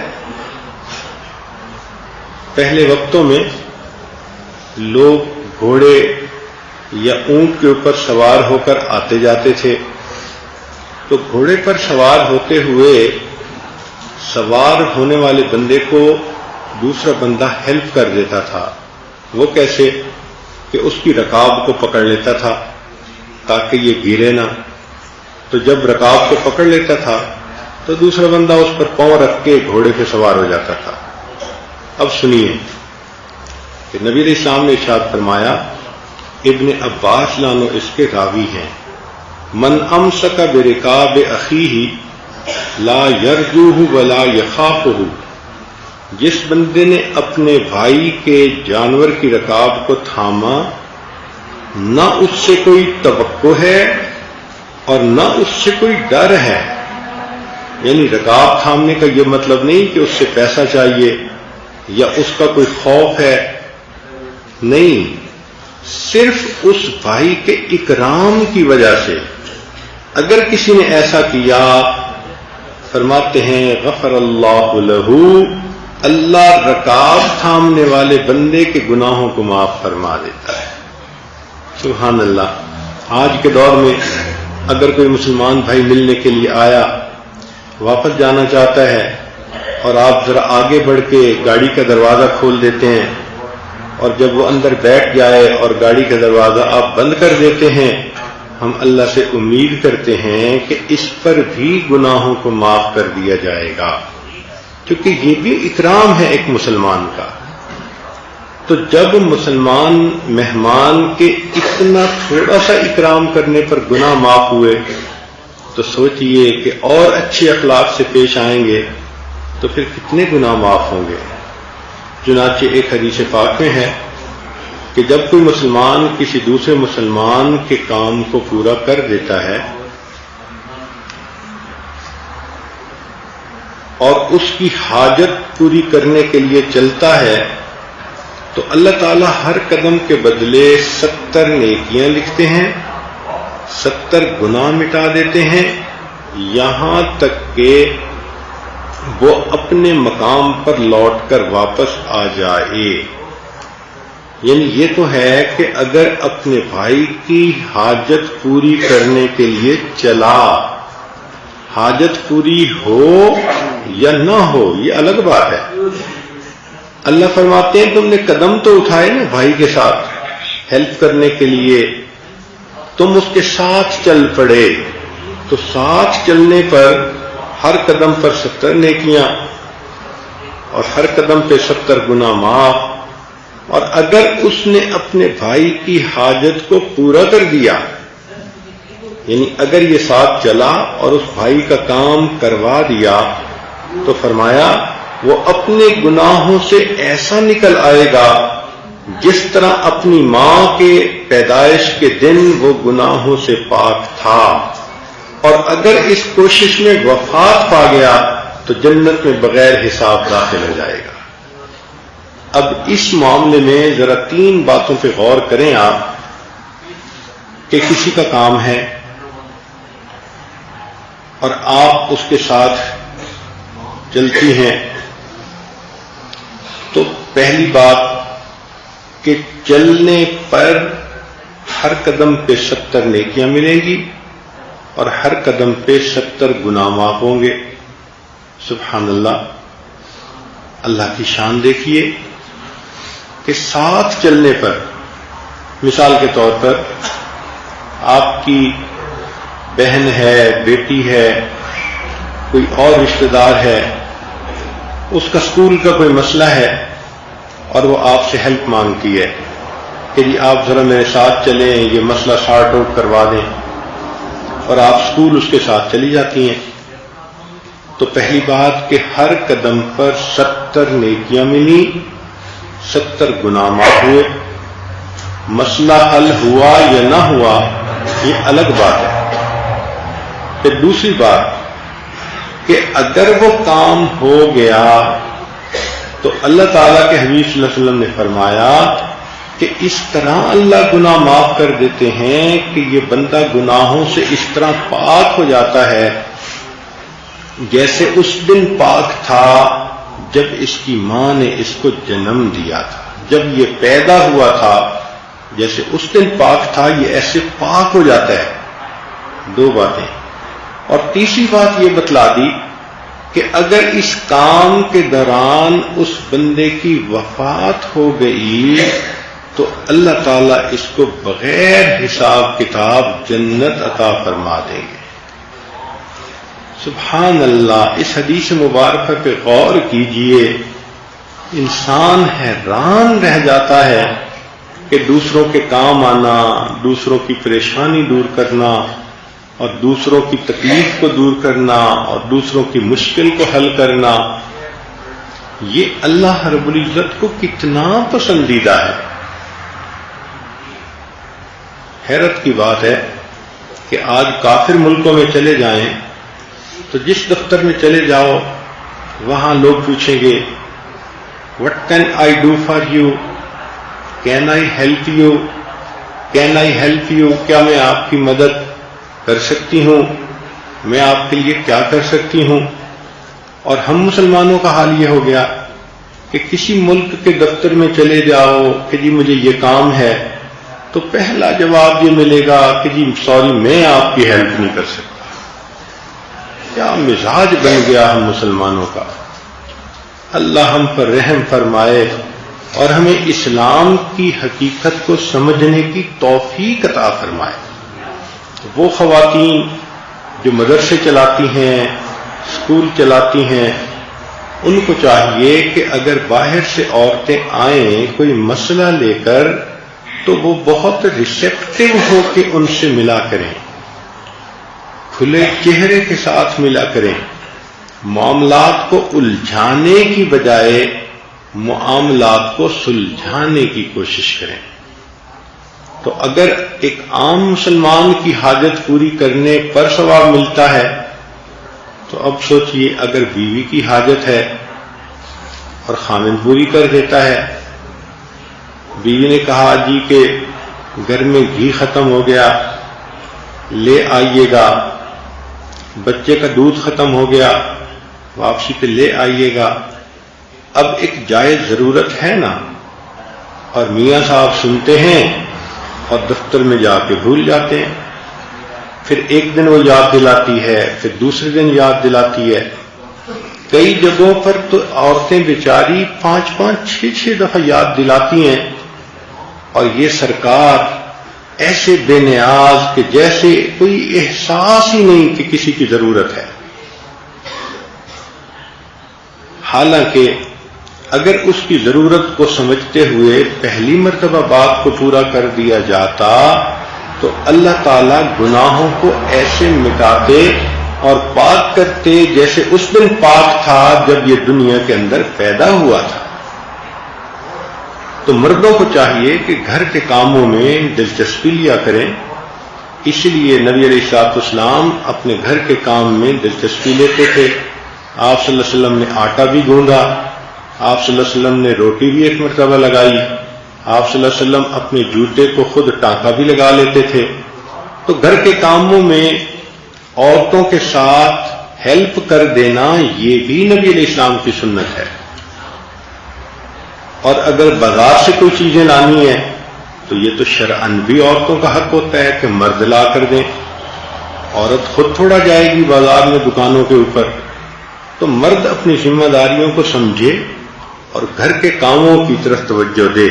پہلے وقتوں میں لوگ گھوڑے یا اونٹ کے اوپر سوار ہو کر آتے جاتے تھے، تو گھوڑے پر سوار ہوتے ہوئے سوار ہونے والے بندے کو دوسرا بندہ ہیلپ کر دیتا تھا۔ وہ کیسے؟ کہ اس کی رکاب کو پکڑ لیتا تھا تاکہ یہ گرے نہ، تو جب رکاب کو پکڑ لیتا تھا تو دوسرا بندہ اس پر پاؤں رکھ کے گھوڑے پہ سوار ہو جاتا تھا۔ اب سنیے کہ نبی علیہ السلام نے ارشاد فرمایا، ابن عباس لانو اس کے راوی ہیں، من امسک برکاب اخیہ لا یرجوہ ولا یخافہ، جس بندے نے اپنے بھائی کے جانور کی رکاب کو تھاما، نہ اس سے کوئی توقع ہے اور نہ اس سے کوئی ڈر ہے. یعنی رکاب تھامنے کا یہ مطلب نہیں کہ اس سے پیسہ چاہیے یا اس کا کوئی خوف ہے، نہیں، صرف اس بھائی کے اکرام کی وجہ سے. اگر کسی نے ایسا کیا، فرماتے ہیں غفر اللہ لہ، اللہ رکاب تھامنے والے بندے کے گناہوں کو معاف فرما دیتا ہے. سبحان اللہ. آج کے دور میں اگر کوئی مسلمان بھائی ملنے کے لیے آیا، واپس جانا چاہتا ہے، اور آپ ذرا آگے بڑھ کے گاڑی کا دروازہ کھول دیتے ہیں، اور جب وہ اندر بیٹھ جائے اور گاڑی کا دروازہ آپ بند کر دیتے ہیں، ہم اللہ سے امید کرتے ہیں کہ اس پر بھی گناہوں کو معاف کر دیا جائے گا، کیونکہ یہ بھی اکرام ہے ایک مسلمان کا. تو جب مسلمان مہمان کے اتنا تھوڑا سا اکرام کرنے پر گناہ معاف ہوئے، تو سوچئے کہ اور اچھے اخلاق سے پیش آئیں گے تو پھر کتنے گناہ معاف ہوں گے. چنانچہ ایک حدیث پاک میں ہے کہ جب کوئی مسلمان کسی دوسرے مسلمان کے کام کو پورا کر دیتا ہے اور اس کی حاجت پوری کرنے کے لیے چلتا ہے، تو اللہ تعالیٰ ہر قدم کے بدلے 70 نیکیاں لکھتے ہیں، 70 گناہ مٹا دیتے ہیں، یہاں تک کہ وہ اپنے مقام پر لوٹ کر واپس آ جائے. یعنی یہ تو ہے کہ اگر اپنے بھائی کی حاجت پوری کرنے کے لیے چلا، حاجت پوری ہو یا نہ ہو یہ الگ بات ہے. اللہ فرماتے ہیں تم نے قدم تو اٹھائے نا بھائی کے ساتھ ہیلپ کرنے کے لیے، تم اس کے ساتھ چل پڑے، تو ساتھ چلنے پر ہر قدم پر 70 نیکیاں اور ہر قدم پہ 70 گناہ معاف. اور اگر اس نے اپنے بھائی کی حاجت کو پورا کر دیا، یعنی اگر یہ ساتھ چلا اور اس بھائی کا کام کروا دیا، تو فرمایا وہ اپنے گناہوں سے ایسا نکل آئے گا جس طرح اپنی ماں کے پیدائش کے دن وہ گناہوں سے پاک تھا. اور اگر اس کوشش میں وفات پا گیا تو جنت میں بغیر حساب داخل ہو جائے گا. اب اس معاملے میں ذرا 3 باتوں پہ غور کریں آپ، کہ کسی کا کام ہے اور آپ اس کے ساتھ چلتی ہیں، تو پہلی بات کہ چلنے پر ہر قدم پہ 70 نیکیاں ملیں گی اور ہر قدم پہ 70 گناہ معاف ہوں گے. سبحان اللہ. اللہ کی شان دیکھیے کہ ساتھ چلنے پر، مثال کے طور پر آپ کی بہن ہے، بیٹی ہے، کوئی اور رشتہ دار ہے، اس کا اسکول کا کوئی مسئلہ ہے اور وہ آپ سے ہیلپ مانگتی ہے کہ جی آپ ذرا میرے ساتھ چلیں، یہ مسئلہ سارٹ آؤٹ کروا دیں، اور آپ اسکول اس کے ساتھ چلی جاتی ہیں. تو پہلی بات کہ ہر قدم پر 70 نیکیاں ملی، 70 گناہ معاف ہوئے. مسئلہ حل ہوا یا نہ ہوا یہ الگ بات ہے. پھر دوسری بات کہ اگر وہ کام ہو گیا تو اللہ تعالیٰ کے حبیب صلی اللہ علیہ وسلم نے فرمایا کہ اس طرح اللہ گناہ معاف کر دیتے ہیں کہ یہ بندہ گناہوں سے اس طرح پاک ہو جاتا ہے جیسے اس دن پاک تھا جب اس کی ماں نے اس کو جنم دیا تھا. جب یہ پیدا ہوا تھا جیسے اس دن پاک تھا، یہ ایسے پاک ہو جاتا ہے. 2 باتیں. اور تیسری بات یہ بتلا دی کہ اگر اس کام کے دوران اس بندے کی وفات ہو گئی تو اللہ تعالیٰ اس کو بغیر حساب کتاب جنت عطا فرما دیں گے. سبحان اللہ. اس حدیث مبارکہ پہ غور کیجئے، انسان حیران رہ جاتا ہے کہ دوسروں کے کام آنا، دوسروں کی پریشانی دور کرنا اور دوسروں کی تکلیف کو دور کرنا اور دوسروں کی مشکل کو حل کرنا، یہ اللہ رب العزت کو کتنا پسندیدہ ہے. حیرت کی بات ہے کہ آج کافر ملکوں میں چلے جائیں تو جس دفتر میں چلے جاؤ وہاں لوگ پوچھیں گے What can I do for you? Can I help you? Can I help you? کیا میں آپ کی مدد کر سکتی ہوں؟ میں آپ کے لیے کیا کر سکتی ہوں؟ اور ہم مسلمانوں کا حال یہ ہو گیا کہ کسی ملک کے دفتر میں چلے جاؤ کہ جی مجھے یہ کام ہے تو پہلا جواب یہ ملے گا کہ جی سوری میں آپ کی ہیلپ نہیں کر سکتا. کیا مزاج بن گیا ہم مسلمانوں کا. اللہ ہم پر رحم فرمائے اور ہمیں اسلام کی حقیقت کو سمجھنے کی توفیق عطا فرمائے. وہ خواتین جو مدرسے چلاتی ہیں، اسکول چلاتی ہیں، ان کو چاہیے کہ اگر باہر سے عورتیں آئیں کوئی مسئلہ لے کر تو وہ بہت ریسیپٹیو ہو کے ان سے ملا کریں، کھلے چہرے کے ساتھ ملا کریں، معاملات کو الجھانے کی بجائے معاملات کو سلجھانے کی کوشش کریں. تو اگر ایک عام مسلمان کی حاجت پوری کرنے پر ثواب ملتا ہے تو اب سوچئے اگر بیوی کی حاجت ہے اور خامن پوری کر دیتا ہے. بیوی نے کہا جی کہ گھر میں گھی ختم ہو گیا لے آئیے گا، بچے کا دودھ ختم ہو گیا واپسی پہ لے آئیے گا. اب ایک جائز ضرورت ہے نا، اور میاں صاحب سنتے ہیں اور دفتر میں جا کے بھول جاتے ہیں. پھر ایک دن وہ یاد دلاتی ہے، پھر دوسرے دن یاد دلاتی ہے. کئی جگہوں پر تو عورتیں بیچاری 5-6 دفعہ یاد دلاتی ہیں اور یہ سرکار ایسے بے نیاز کہ جیسے کوئی احساس ہی نہیں کہ کسی کی ضرورت ہے. حالانکہ اگر اس کی ضرورت کو سمجھتے ہوئے پہلی مرتبہ بات کو پورا کر دیا جاتا تو اللہ تعالیٰ گناہوں کو ایسے مٹاتے اور پاک کرتے جیسے اس دن پاک تھا جب یہ دنیا کے اندر پیدا ہوا تھا. تو مردوں کو چاہیے کہ گھر کے کاموں میں دلچسپی لیا کریں. اس لیے نبی علیہ الصلوۃ والسلام اپنے گھر کے کام میں دلچسپی لیتے تھے. آپ صلی اللہ علیہ وسلم نے آٹا بھی گوندا، آپ صلی اللہ علیہ وسلم نے روٹی بھی ایک مرتبہ لگائی، آپ صلی اللہ علیہ وسلم اپنے جوتے کو خود ٹانکا بھی لگا لیتے تھے. تو گھر کے کاموں میں عورتوں کے ساتھ ہیلپ کر دینا یہ بھی نبی علیہ السلام کی سنت ہے. اور اگر بازار سے کوئی چیزیں لانی ہیں تو یہ تو شرعاً بھی عورتوں کا حق ہوتا ہے کہ مرد لا کر دیں. عورت خود تھوڑا جائے گی بازار میں دکانوں کے اوپر. تو مرد اپنی ذمہ داریوں کو سمجھے اور گھر کے کاموں کی طرف توجہ دے.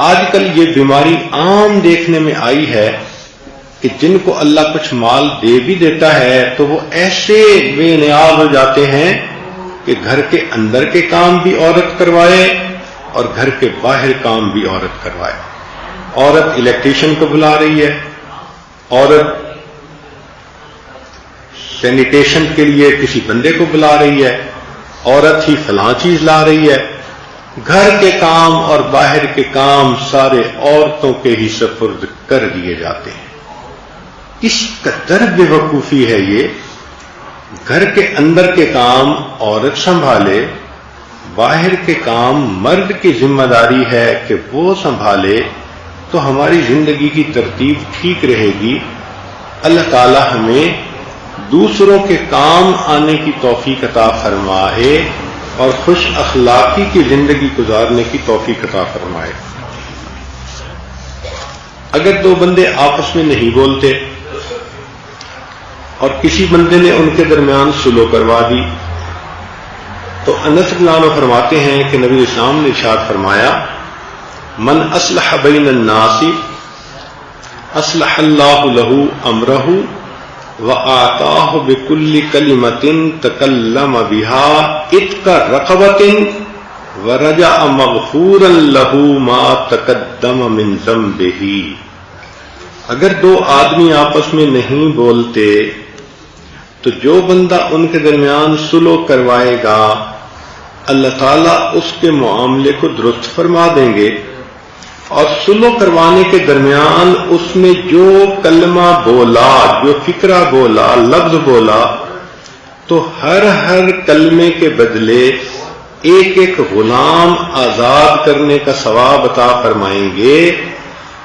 آج کل یہ بیماری عام دیکھنے میں آئی ہے کہ جن کو اللہ کچھ مال دے بھی دیتا ہے تو وہ ایسے بے نیاز ہو جاتے ہیں کہ گھر کے اندر کے کام بھی عورت کروائے اور گھر کے باہر کام بھی عورت کروائے. عورت الیکٹریشین کو بلا رہی ہے، عورت سینیٹیشن کے لیے کسی بندے کو بلا رہی ہے، عورت ہی فلاں چیز لا رہی ہے. گھر کے کام اور باہر کے کام سارے عورتوں کے ہی سپرد کر دیے جاتے ہیں. اس قدر بے وقوفی ہے یہ. گھر کے اندر کے کام عورت سنبھالے، باہر کے کام مرد کی ذمہ داری ہے کہ وہ سنبھالے تو ہماری زندگی کی ترتیب ٹھیک رہے گی. اللہ تعالی ہمیں دوسروں کے کام آنے کی توفیق عطا فرمائے اور خوش اخلاقی کی زندگی گزارنے کی توفیق عطا فرمائے. اگر دو بندے آپس میں نہیں بولتے اور کسی بندے نے ان کے درمیان صلح کروا دی تو انس رضی اللہ عنہ فرماتے ہیں کہ نبی اسلام نے ارشاد فرمایا من اصلح بین الناس اصلح اللہ لہ امرہ وآتاہ بکل کلمۃ تکلم بها اتق رقبۃ ورجع مغفورا لہ ما تقدم من ذنبہ. اگر دو آدمی آپس میں نہیں بولتے تو جو بندہ ان کے درمیان صلح کروائے گا اللہ تعالیٰ اس کے معاملے کو درست فرما دیں گے اور صلح کروانے کے درمیان اس نے جو کلمہ بولا، جو فکرہ بولا، لفظ بولا، تو ہر کلمے کے بدلے ایک ایک غلام آزاد کرنے کا ثواب عطا فرمائیں گے،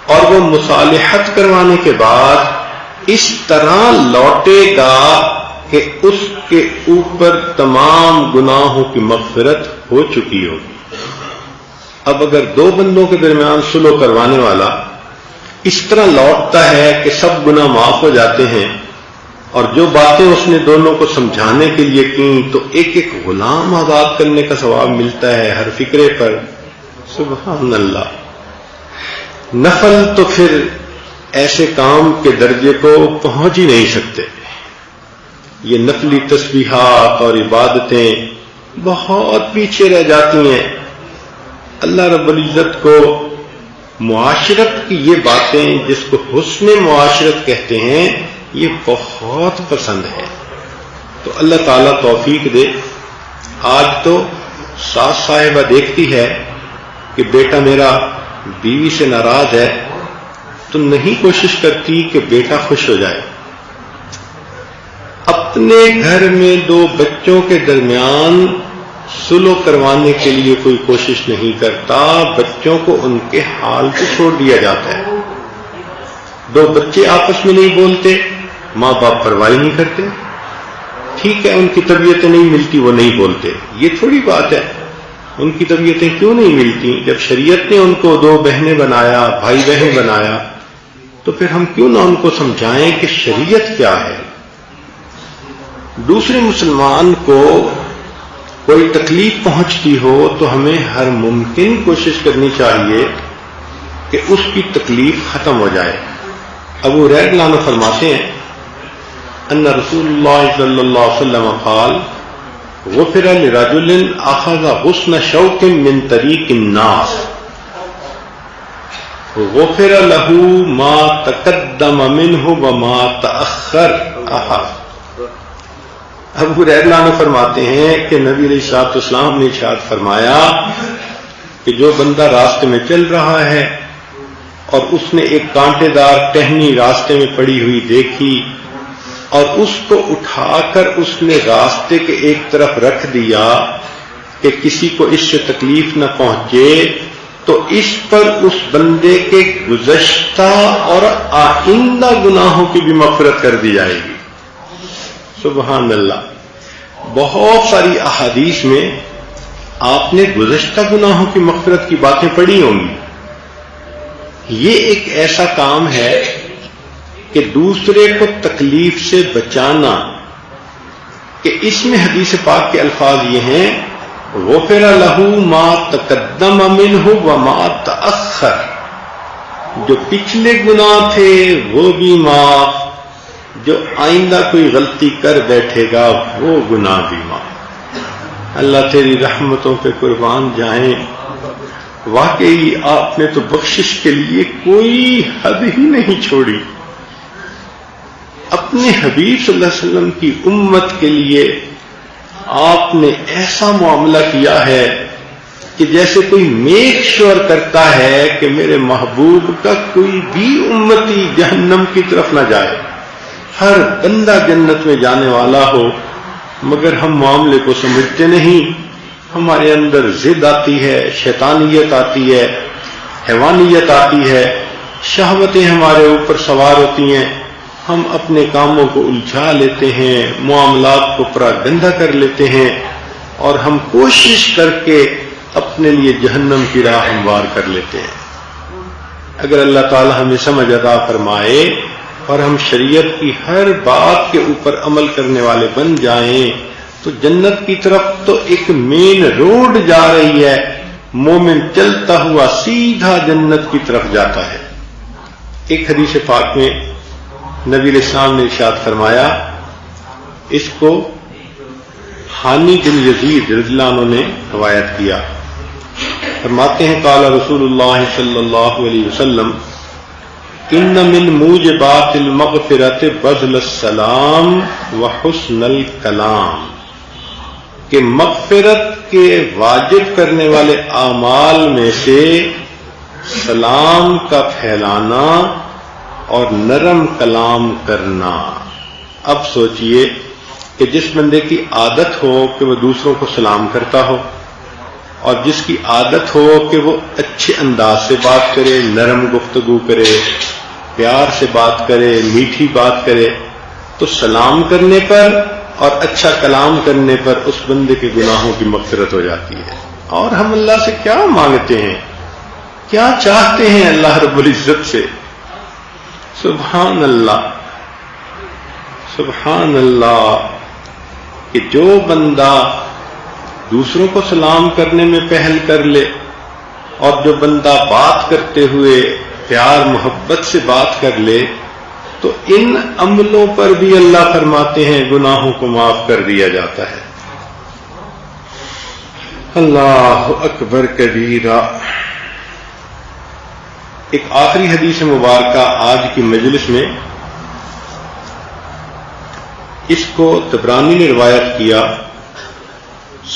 اور وہ مصالحت کروانے کے بعد اس طرح لوٹے گا کہ اس کے اوپر تمام گناہوں کی مغفرت ہو چکی ہوگی۔ اب اگر دو بندوں کے درمیان صلح کروانے والا اس طرح لوٹتا ہے کہ سب گناہ معاف ہو جاتے ہیں، اور جو باتیں اس نے دونوں کو سمجھانے کے لیے کی تو ایک ایک غلام آزاد کرنے کا ثواب ملتا ہے ہر فکرے پر، سبحان اللہ۔ نفل تو پھر ایسے کام کے درجے کو پہنچ ہی نہیں سکتے۔ یہ نفلی تسبیحات اور عبادتیں بہت پیچھے رہ جاتی ہیں۔ اللہ رب العزت کو معاشرت کی یہ باتیں، جس کو حسن معاشرت کہتے ہیں، یہ بہت پسند ہے۔ تو اللہ تعالیٰ توفیق دے۔ آج تو ساس صاحبہ دیکھتی ہے کہ بیٹا میرا بیوی سے ناراض ہے، تو نہیں کوشش کرتی کہ بیٹا خوش ہو جائے۔ اپنے گھر میں دو بچوں کے درمیان صلح کروانے کے لیے کوئی کوشش نہیں کرتا، بچوں کو ان کے حال پہ چھوڑ دیا جاتا ہے۔ دو بچے آپس میں نہیں بولتے، ماں باپ پرواہ نہیں کرتے، ٹھیک ہے ان کی طبیعتیں نہیں ملتی وہ نہیں بولتے، یہ تھوڑی بات ہے۔ ان کی طبیعتیں کیوں نہیں ملتی؟ جب شریعت نے ان کو دو بہنیں بنایا، بھائی بہن بنایا، تو پھر ہم کیوں نہ ان کو سمجھائیں کہ شریعت کیا ہے۔ دوسرے مسلمان کو کوئی تکلیف پہنچتی ہو تو ہمیں ہر ممکن کوشش کرنی چاہیے کہ اس کی تکلیف ختم ہو جائے۔ ابو ہریرہ عنہ فرماتے ہیں ان رسول اللہ صلی اللہ علیہ وسلم قال غفر لرجل اخذ غصن شوک من طریق الناس غفر له ما تقدم منه وما تأخر۔ ابو ہریرہ عنہ فرماتے ہیں کہ نبی علیہ الصلوۃ والسلام نے ارشاد فرمایا کہ جو بندہ راستے میں چل رہا ہے اور اس نے ایک کانٹے دار ٹہنی راستے میں پڑی ہوئی دیکھی اور اس کو اٹھا کر اس نے راستے کے ایک طرف رکھ دیا کہ کسی کو اس سے تکلیف نہ پہنچے، تو اس پر اس بندے کے گزشتہ اور آئندہ گناہوں کی بھی مغفرت کر دی جائے گی۔ سبحان اللہ۔ بہت ساری احادیث میں آپ نے گزشتہ گناہوں کی مغفرت کی باتیں پڑھی ہوں گی۔ یہ ایک ایسا کام ہے کہ دوسرے کو تکلیف سے بچانا، کہ اس میں حدیث پاک کے الفاظ یہ ہیں غفر لہ ما تقدم منہ وما تأخر، جو پچھلے گناہ تھے وہ بھی معاف، جو آئندہ کوئی غلطی کر بیٹھے گا وہ گناہ بھی معاف۔ اللہ تیری رحمتوں پہ قربان جائیں، واقعی آپ نے تو بخشش کے لیے کوئی حد ہی نہیں چھوڑی۔ اپنے حبیب صلی اللہ علیہ وسلم کی امت کے لیے آپ نے ایسا معاملہ کیا ہے کہ جیسے کوئی میک شور کرتا ہے کہ میرے محبوب کا کوئی بھی امتی جہنم کی طرف نہ جائے، ہر بندہ جنت میں جانے والا ہو، مگر ہم معاملے کو سمجھتے نہیں۔ ہمارے اندر ضد آتی ہے، شیطانیت آتی ہے، حیوانیت آتی ہے، شہوتیں ہمارے اوپر سوار ہوتی ہیں، ہم اپنے کاموں کو الجھا لیتے ہیں، معاملات کو پراگندہ کر لیتے ہیں، اور ہم کوشش کر کے اپنے لیے جہنم کی راہ ہموار کر لیتے ہیں۔ اگر اللہ تعالی ہمیں سمجھ عطا فرمائے اور ہم شریعت کی ہر بات کے اوپر عمل کرنے والے بن جائیں تو جنت کی طرف تو ایک مین روڈ جا رہی ہے، مومن چلتا ہوا سیدھا جنت کی طرف جاتا ہے۔ ایک حدیث پاک میں نبی علیہ السلام نے ارشاد فرمایا، اس کو حانی بن یزید رضی اللہ عنہ نے روایت کیا، فرماتے ہیں قال رسول اللہ صلی اللہ علیہ وسلم ان من موجبات المغفرۃ بذل السلام وحسن الکلام، کہ مغفرت کے واجب کرنے والے اعمال میں سے سلام کا پھیلانا اور نرم کلام کرنا۔ اب سوچئے کہ جس بندے کی عادت ہو کہ وہ دوسروں کو سلام کرتا ہو، اور جس کی عادت ہو کہ وہ اچھے انداز سے بات کرے، نرم گفتگو کرے، پیار سے بات کرے، میٹھی بات کرے، تو سلام کرنے پر اور اچھا کلام کرنے پر اس بندے کے گناہوں کی مغفرت ہو جاتی ہے۔ اور ہم اللہ سے کیا مانگتے ہیں، کیا چاہتے ہیں اللہ رب العزت سے؟ سبحان اللہ، سبحان اللہ، کہ جو بندہ دوسروں کو سلام کرنے میں پہل کر لے، اور جو بندہ بات کرتے ہوئے پیار محبت سے بات کر لے، تو ان عملوں پر بھی اللہ فرماتے ہیں گناہوں کو معاف کر دیا جاتا ہے۔ اللہ اکبر کبیرہ۔ ایک آخری حدیث مبارکہ آج کی مجلس میں، اس کو طبرانی نے روایت کیا،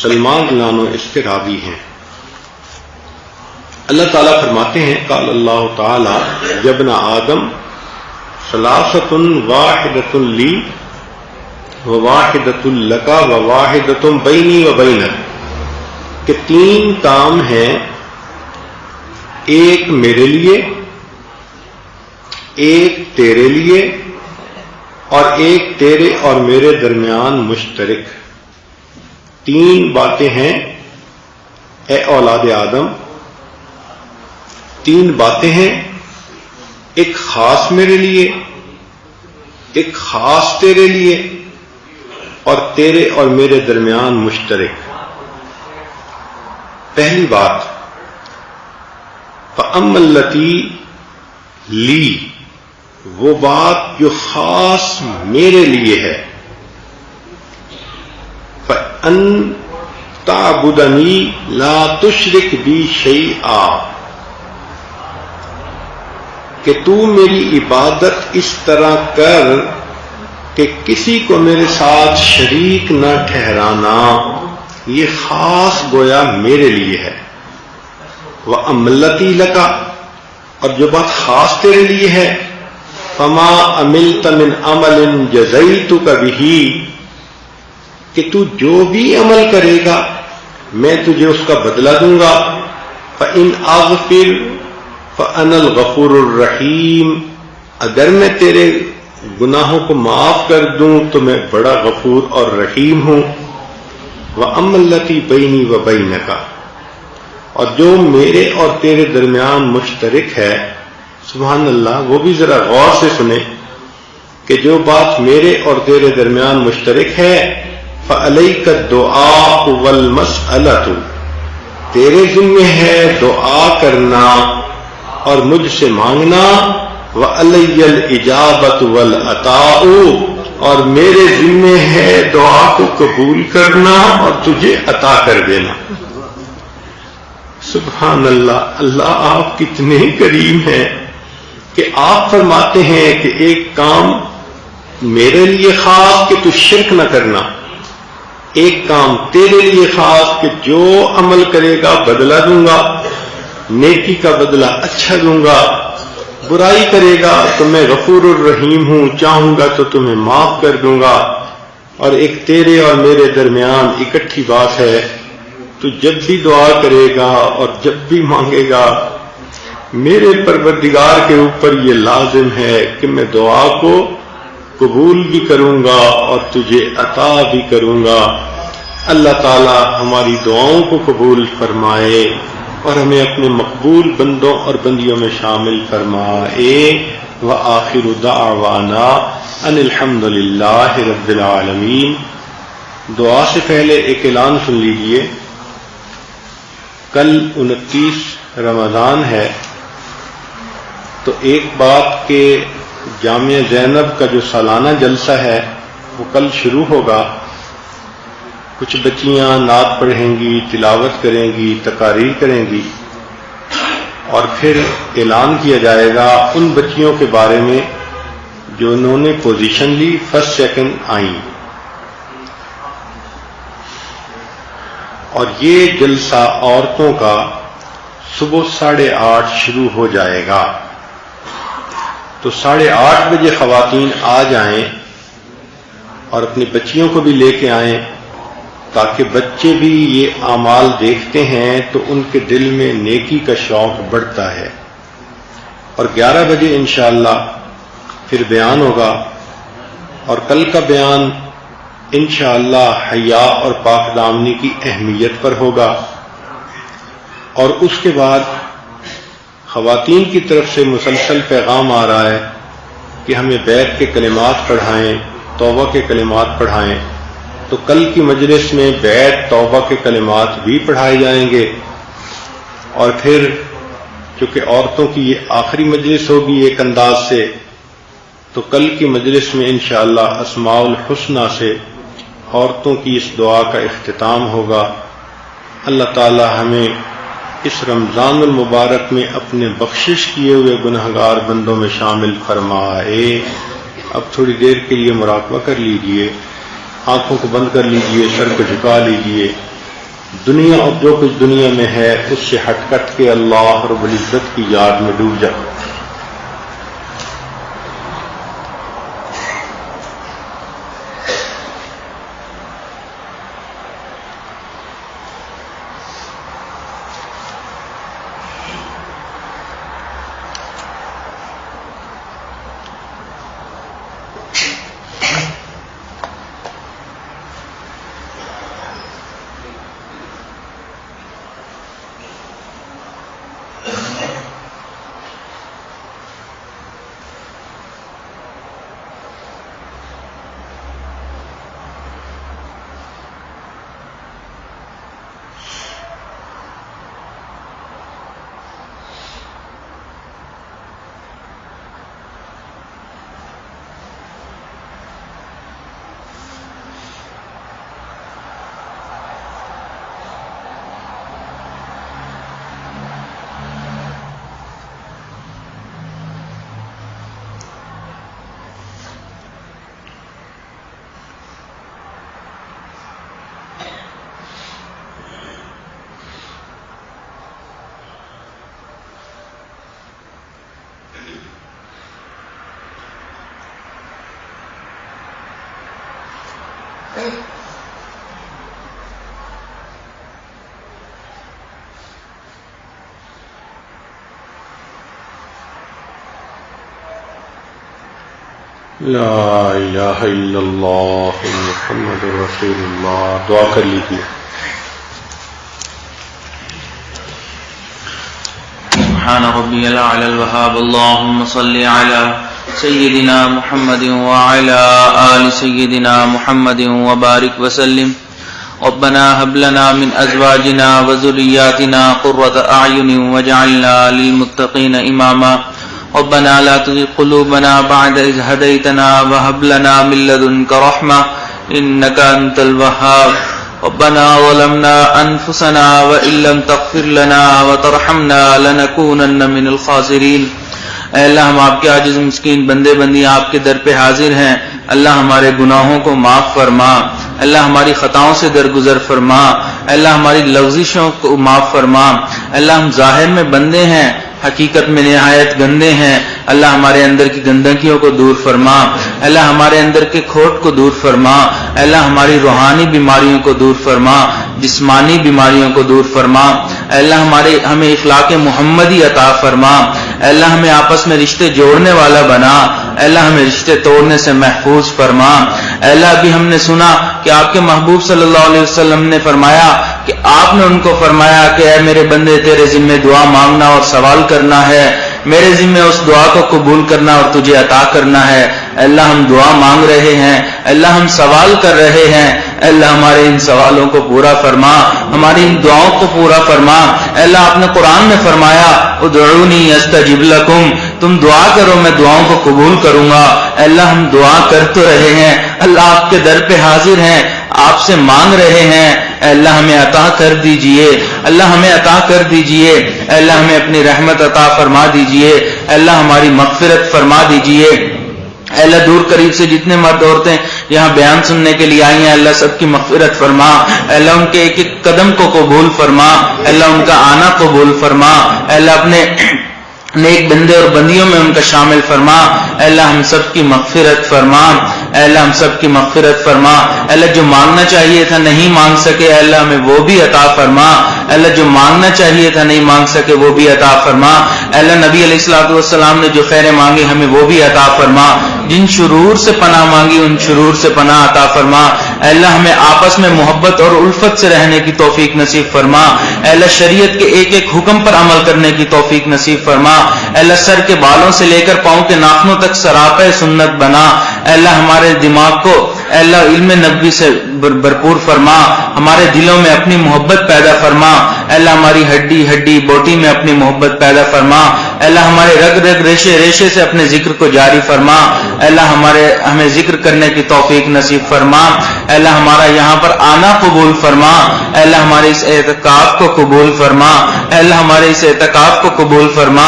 سلمان لانو اس کے راوی ہیں۔ اللہ تعالیٰ فرماتے ہیں، قال اللہ تعالیٰ یا ابن آدم ثلاثۃ واحدۃ لی وواحدۃ لک وواحدۃ بینی وبینک، کہ تین کام ہیں، ایک میرے لیے، ایک تیرے لیے، اور ایک تیرے اور میرے درمیان مشترک۔ تین باتیں ہیں اے اولاد آدم، تین باتیں ہیں، ایک خاص میرے لیے، ایک خاص تیرے لیے، اور تیرے اور میرے درمیان مشترک۔ پہلی بات، فَأَمَّا الَّتِي لی، وہ بات جو خاص میرے لیے ہے، فَأَن تَعْبُدَنِي لَا تُشْرِكْ بِي شَيْئًا، کہ تو میری عبادت اس طرح کر کہ کسی کو میرے ساتھ شریک نہ ٹھہرانا، یہ خاص گویا میرے لیے ہے۔ وَأَمَّا الَّتِي لَكَ، اور جو بات خاص تیرے لیے ہے، فَمَا عَمِلْتَ مِنْ عَمَلٍ جَزَيْتُكَ بِهِ، کہ تو جو بھی عمل کرے گا میں تجھے اس کا بدلہ دوں گا۔ فَإِنْ أَغْفِرْ فَأَنَا الْغَفُورُ الرَّحِيمُ، اگر میں تیرے گناہوں کو معاف کر دوں تو میں بڑا غفور اور رحیم ہوں۔ وَأَمَّا الَّتِي بَيْنِي وَبَيْنَكَ، اور جو میرے اور تیرے درمیان مشترک ہے، سبحان اللہ، وہ بھی ذرا غور سے سنیں کہ جو بات میرے اور تیرے درمیان مشترک ہے، فَعَلَيْكَ الدُّعَاءُ وَالْمَسْأَلَةُ، تیرے ذمہ ہے دعا کرنا اور مجھ سے مانگنا، وَعَلَيَّ الْإِجَابَةُ وَالْعَطَاءُ، اور میرے ذمہ ہے دعا کو قبول کرنا اور تجھے عطا کر دینا۔ سبحان اللہ، اللہ آپ کتنے کریم ہیں کہ آپ فرماتے ہیں کہ ایک کام میرے لیے خاص کہ تو شرک نہ کرنا، ایک کام تیرے لیے خاص کہ جو عمل کرے گا بدلہ دوں گا، نیکی کا بدلہ اچھا دوں گا، برائی کرے گا تو میں غفور الرحیم ہوں، چاہوں گا تو تمہیں معاف کر دوں گا۔ اور ایک تیرے اور میرے درمیان اکٹھی بات ہے، تو جب بھی دعا کرے گا اور جب بھی مانگے گا، میرے پروردگار کے اوپر یہ لازم ہے کہ میں دعا کو قبول بھی کروں گا اور تجھے عطا بھی کروں گا۔ اللہ تعالی ہماری دعاؤں کو قبول فرمائے اور ہمیں اپنے مقبول بندوں اور بندیوں میں شامل فرمائے۔ وآخر دعوانا ان الحمد للہ رب العالمین۔ دعا سے پہلے ایک اعلان سن لیجئے، کل 29 رمضان ہے، تو ایک بات کہ جامعہ زینب کا جو سالانہ جلسہ ہے وہ کل شروع ہوگا۔ کچھ بچیاں نعت پڑھیں گی، تلاوت کریں گی، تقاریر کریں گی، اور پھر اعلان کیا جائے گا ان بچیوں کے بارے میں جو انہوں نے پوزیشن لی، فرسٹ سیکنڈ آئیں۔ اور یہ جلسہ عورتوں کا صبح 8:30 شروع ہو جائے گا، تو 8:30 بجے خواتین آ جائیں اور اپنی بچیوں کو بھی لے کے آئیں، تاکہ بچے بھی یہ اعمال دیکھتے ہیں تو ان کے دل میں نیکی کا شوق بڑھتا ہے۔ اور 11 بجے انشاءاللہ پھر بیان ہوگا، اور کل کا بیان انشاءاللہ حیا اور پاک دامنی کی اہمیت پر ہوگا، اور اس کے بعد خواتین کی طرف سے مسلسل پیغام آ رہا ہے کہ ہمیں بیت کے کلمات پڑھائیں، توبہ کے کلمات پڑھائیں، تو کل کی مجلس میں بیت توبہ کے کلمات بھی پڑھائے جائیں گے۔ اور پھر چونکہ عورتوں کی یہ آخری مجلس ہوگی ایک انداز سے، تو کل کی مجلس میں انشاءاللہ اسماء الحسنی سے عورتوں کی اس دعا کا اختتام ہوگا۔ اللہ تعالی ہمیں اس رمضان المبارک میں اپنے بخشش کیے ہوئے گنہگار بندوں میں شامل فرمائے۔ اب تھوڑی دیر کے لیے مراقبہ کر لیجئے، آنکھوں کو بند کر لیجئے، سر کو جھکا لیجئے، دنیا اور جو کچھ دنیا میں ہے اس سے ہٹ کٹ کے اللہ رب العزت کی یاد میں ڈوب جاؤ۔ لا الہ الا اللہ محمد رسول اللہ۔ دعا کر لیجیے۔ سبحان ربی الاعلی الوہاب، اللہم صلی علی سیدنا محمد وعلی آل سیدنا محمد وبارک وسلم۔ ربنا هب لنا من ازواجنا وذرياتنا قرة اعین واجعلنا للمتقین اماما۔ ربنا لا تزغ قلوبنا بعد إذ هديتنا وهب لنا من لدنك رحمة إنك أنت الوهاب۔ ربنا ظلمنا أنفسنا وإن لم تغفر لنا وترحمنا لنكونن من الخاسرين۔ اے اللہ، ہم آپ کے عاجز مسکین بندے بندی آپ کے در پہ حاضر ہیں۔ اللہ ہمارے گناہوں کو معاف فرما، اللہ ہماری خطاؤں سے درگزر فرما، اللہ ہماری لغزشوں کو معاف فرما۔ اللہ ہم ظاہر میں بندے ہیں، حقیقت میں نہایت گندے ہیں۔ اللہ ہمارے اندر کی گندگیوں کو دور فرما، اللہ ہمارے اندر کے کھوٹ کو دور فرما، اللہ ہماری روحانی بیماریوں کو دور فرما، جسمانی بیماریوں کو دور فرما۔ اللہ ہمیں اخلاق محمدی عطا فرما، اللہ ہمیں آپس میں رشتے جوڑنے والا بنا، اللہ ہمیں رشتے توڑنے سے محفوظ فرما۔ اللہ ابھی ہم نے سنا کہ آپ کے محبوب صلی اللہ علیہ وسلم نے فرمایا کہ آپ نے ان کو فرمایا کہ اے میرے بندے، تیرے ذمہ دعا مانگنا اور سوال کرنا ہے، میرے ذمہ اس دعا کو قبول کرنا اور تجھے عطا کرنا ہے۔ اللہ ہم دعا مانگ رہے ہیں، اللہ ہم سوال کر رہے ہیں، اللہ ہمارے ان سوالوں کو پورا فرما، ہماری ان دعاؤں کو پورا فرما۔ اللہ آپ نے قرآن میں فرمایا ادعونی استجب لکم، تم دعا کرو میں دعاؤں کو قبول کروں گا۔ اللہ ہم دعا کر تو رہے ہیں، اللہ آپ کے در پہ حاضر ہیں، آپ سے مانگ رہے ہیں، اللہ ہمیں عطا کر دیجئے، اللہ ہمیں عطا کر دیجئے، اللہ ہمیں اپنی رحمت عطا فرما دیجئے، اللہ ہماری مغفرت فرما دیجئے۔ اللہ دور قریب سے جتنے مرد عورتیں یہاں بیان سننے کے لیے آئی ہیں اللہ سب کی مغفرت فرما، اللہ ان کے ایک ایک قدم کو قبول فرما، اللہ ان کا آنا قبول فرما، اللہ اپنے نیک بندے اور بندیوں میں ان کا شامل فرما، اللہ ہم سب کی مغفرت فرما، اللہ ہم سب کی مغفرت فرما، اللہ جو مانگنا چاہیے تھا نہیں مانگ سکے اللہ ہمیں وہ بھی عطا فرما، اللہ جو مانگنا چاہیے تھا نہیں مانگ سکے وہ بھی عطا فرما، اللہ نبی علیہ الصلوۃ والسلام نے جو خیر مانگی ہمیں وہ بھی عطا فرما، جن شرور سے پناہ مانگی ان شرور سے پناہ عطا فرما، اللہ ہمیں آپس میں محبت اور الفت سے رہنے کی توفیق نصیب فرما، اللہ شریعت کے ایک ایک حکم پر عمل کرنے کی توفیق نصیب فرما، اللہ سر کے بالوں سے لے کر پاؤں کے ناخنوں تک سراپے سنت بنا، اللہ ہمارے دماغ کو اللہ علم نبوی سے بھرپور فرما، ہمارے دلوں میں اپنی محبت پیدا فرما، اللہ ہماری ہڈی ہڈی بوٹی میں اپنی محبت پیدا فرما، اللہ ہمارے رگ رگ ریشے ریشے سے اپنے ذکر کو جاری فرما، اللہ ہمیں ذکر کرنے کی توفیق نصیب فرما، اللہ ہمارا یہاں پر آنا قبول فرما، اللہ ہمارے اس اعتکاف کو قبول فرما، اللہ ہمارے اس اعتکاف کو قبول فرما،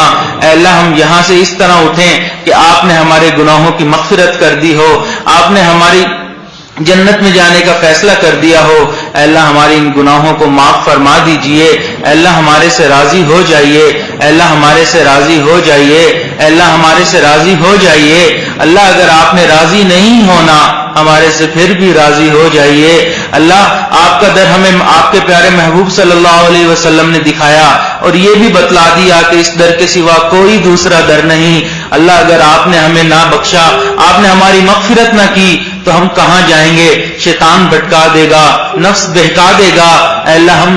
اللہ ہم یہاں سے اس طرح اٹھیں کہ آپ نے ہمارے گناہوں کی مغفرت کر دی ہو، آپ نے ہماری جنت میں جانے کا فیصلہ کر دیا ہو، اللہ ہمارے ان گناہوں کو معاف فرما دیجئے، اللہ ہمارے سے راضی ہو جائیے، اللہ ہمارے سے راضی ہو جائیے، اللہ ہمارے سے راضی ہو جائیے، اللہ اگر آپ نے راضی نہیں ہونا ہمارے سے پھر بھی راضی ہو جائیے، اللہ آپ کا در ہمیں آپ کے پیارے محبوب صلی اللہ علیہ وسلم نے دکھایا اور یہ بھی بتلا دیا کہ اس در کے سوا کوئی دوسرا در نہیں، اللہ اگر آپ نے ہمیں نہ بخشا، آپ نے ہماری مغفرت نہ کی تو ہم کہاں جائیں گے، شیطان بھٹکا دے گا، نفس بہکا دے گا، اللہ ہم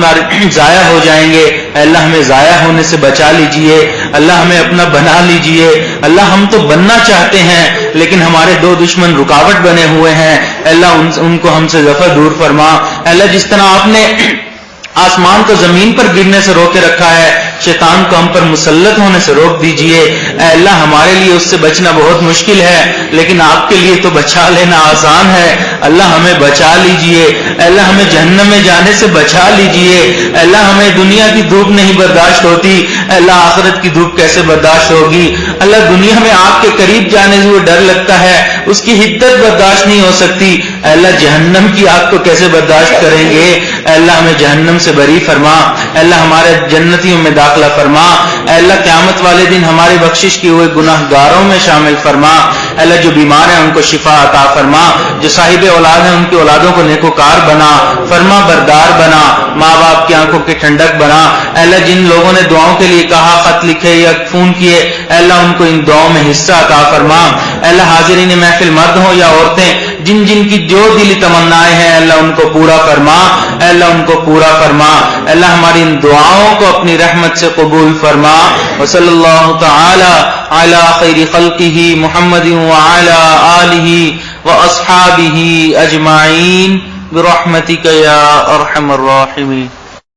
ضائع ہو جائیں گے، اللہ ہمیں ضائع ہونے سے بچا لیجئے، اللہ ہمیں اپنا بنا لیجئے، اللہ ہم تو بننا چاہتے ہیں لیکن ہمارے دو دشمن رکاوٹ بنے ہوئے ہیں، اللہ ان کو ہم سے دفع دور فرما، اللہ جس طرح آپ نے آسمان کو زمین پر گرنے سے روکے رکھا ہے، شیطان کو ہم پر مسلط ہونے سے روک دیجئے، اے اللہ ہمارے لیے اس سے بچنا بہت مشکل ہے لیکن آپ کے لیے تو بچا لینا آسان ہے، اللہ ہمیں بچا لیجئے، اللہ ہمیں جہنم میں جانے سے بچا لیجئے، اللہ ہمیں دنیا کی دھوپ نہیں برداشت ہوتی، اللہ آخرت کی دھوپ کیسے برداشت ہوگی، اللہ دنیا میں آپ کے قریب جانے سے وہ ڈر لگتا ہے، اس کی حدت برداشت نہیں ہو سکتی، اللہ جہنم کی آگ کو کیسے برداشت کریں گے، اللہ ہمیں جہنم سے بری فرما، اللہ ہمارے جنتیوں میں داخلہ فرما، اللہ قیامت والے دن ہماری بخشش کیے ہوئے گناہ گاروں میں شامل فرما، اللہ جو بیمار ہیں ان کو شفا عطا فرما، جو صاحب اولاد ہیں ان کی اولادوں کو نیکوکار بنا، فرما بردار بنا، ماں باپ کی آنکھوں کی ٹھنڈک بنا، اللہ جن لوگوں نے دعاؤں کے لیے کہا، خط لکھے یا فون کیے، اللہ ان کو ان دعاؤں میں حصہ عطا فرما، اللہ حاضرین محفل مرد ہوں یا عورتیں جن جن کی جو دلی تمنائیں ہیں اللہ ان کو پورا فرما، اللہ ان کو پورا فرما، اللہ ہماری ان دعاؤں کو اپنی رحمت سے قبول فرما، وصلی اللہ تعالی علی خیر خلقہ محمد وعلی آلہ واصحابہ اجمعین برحمتک یا ارحم الراحمین۔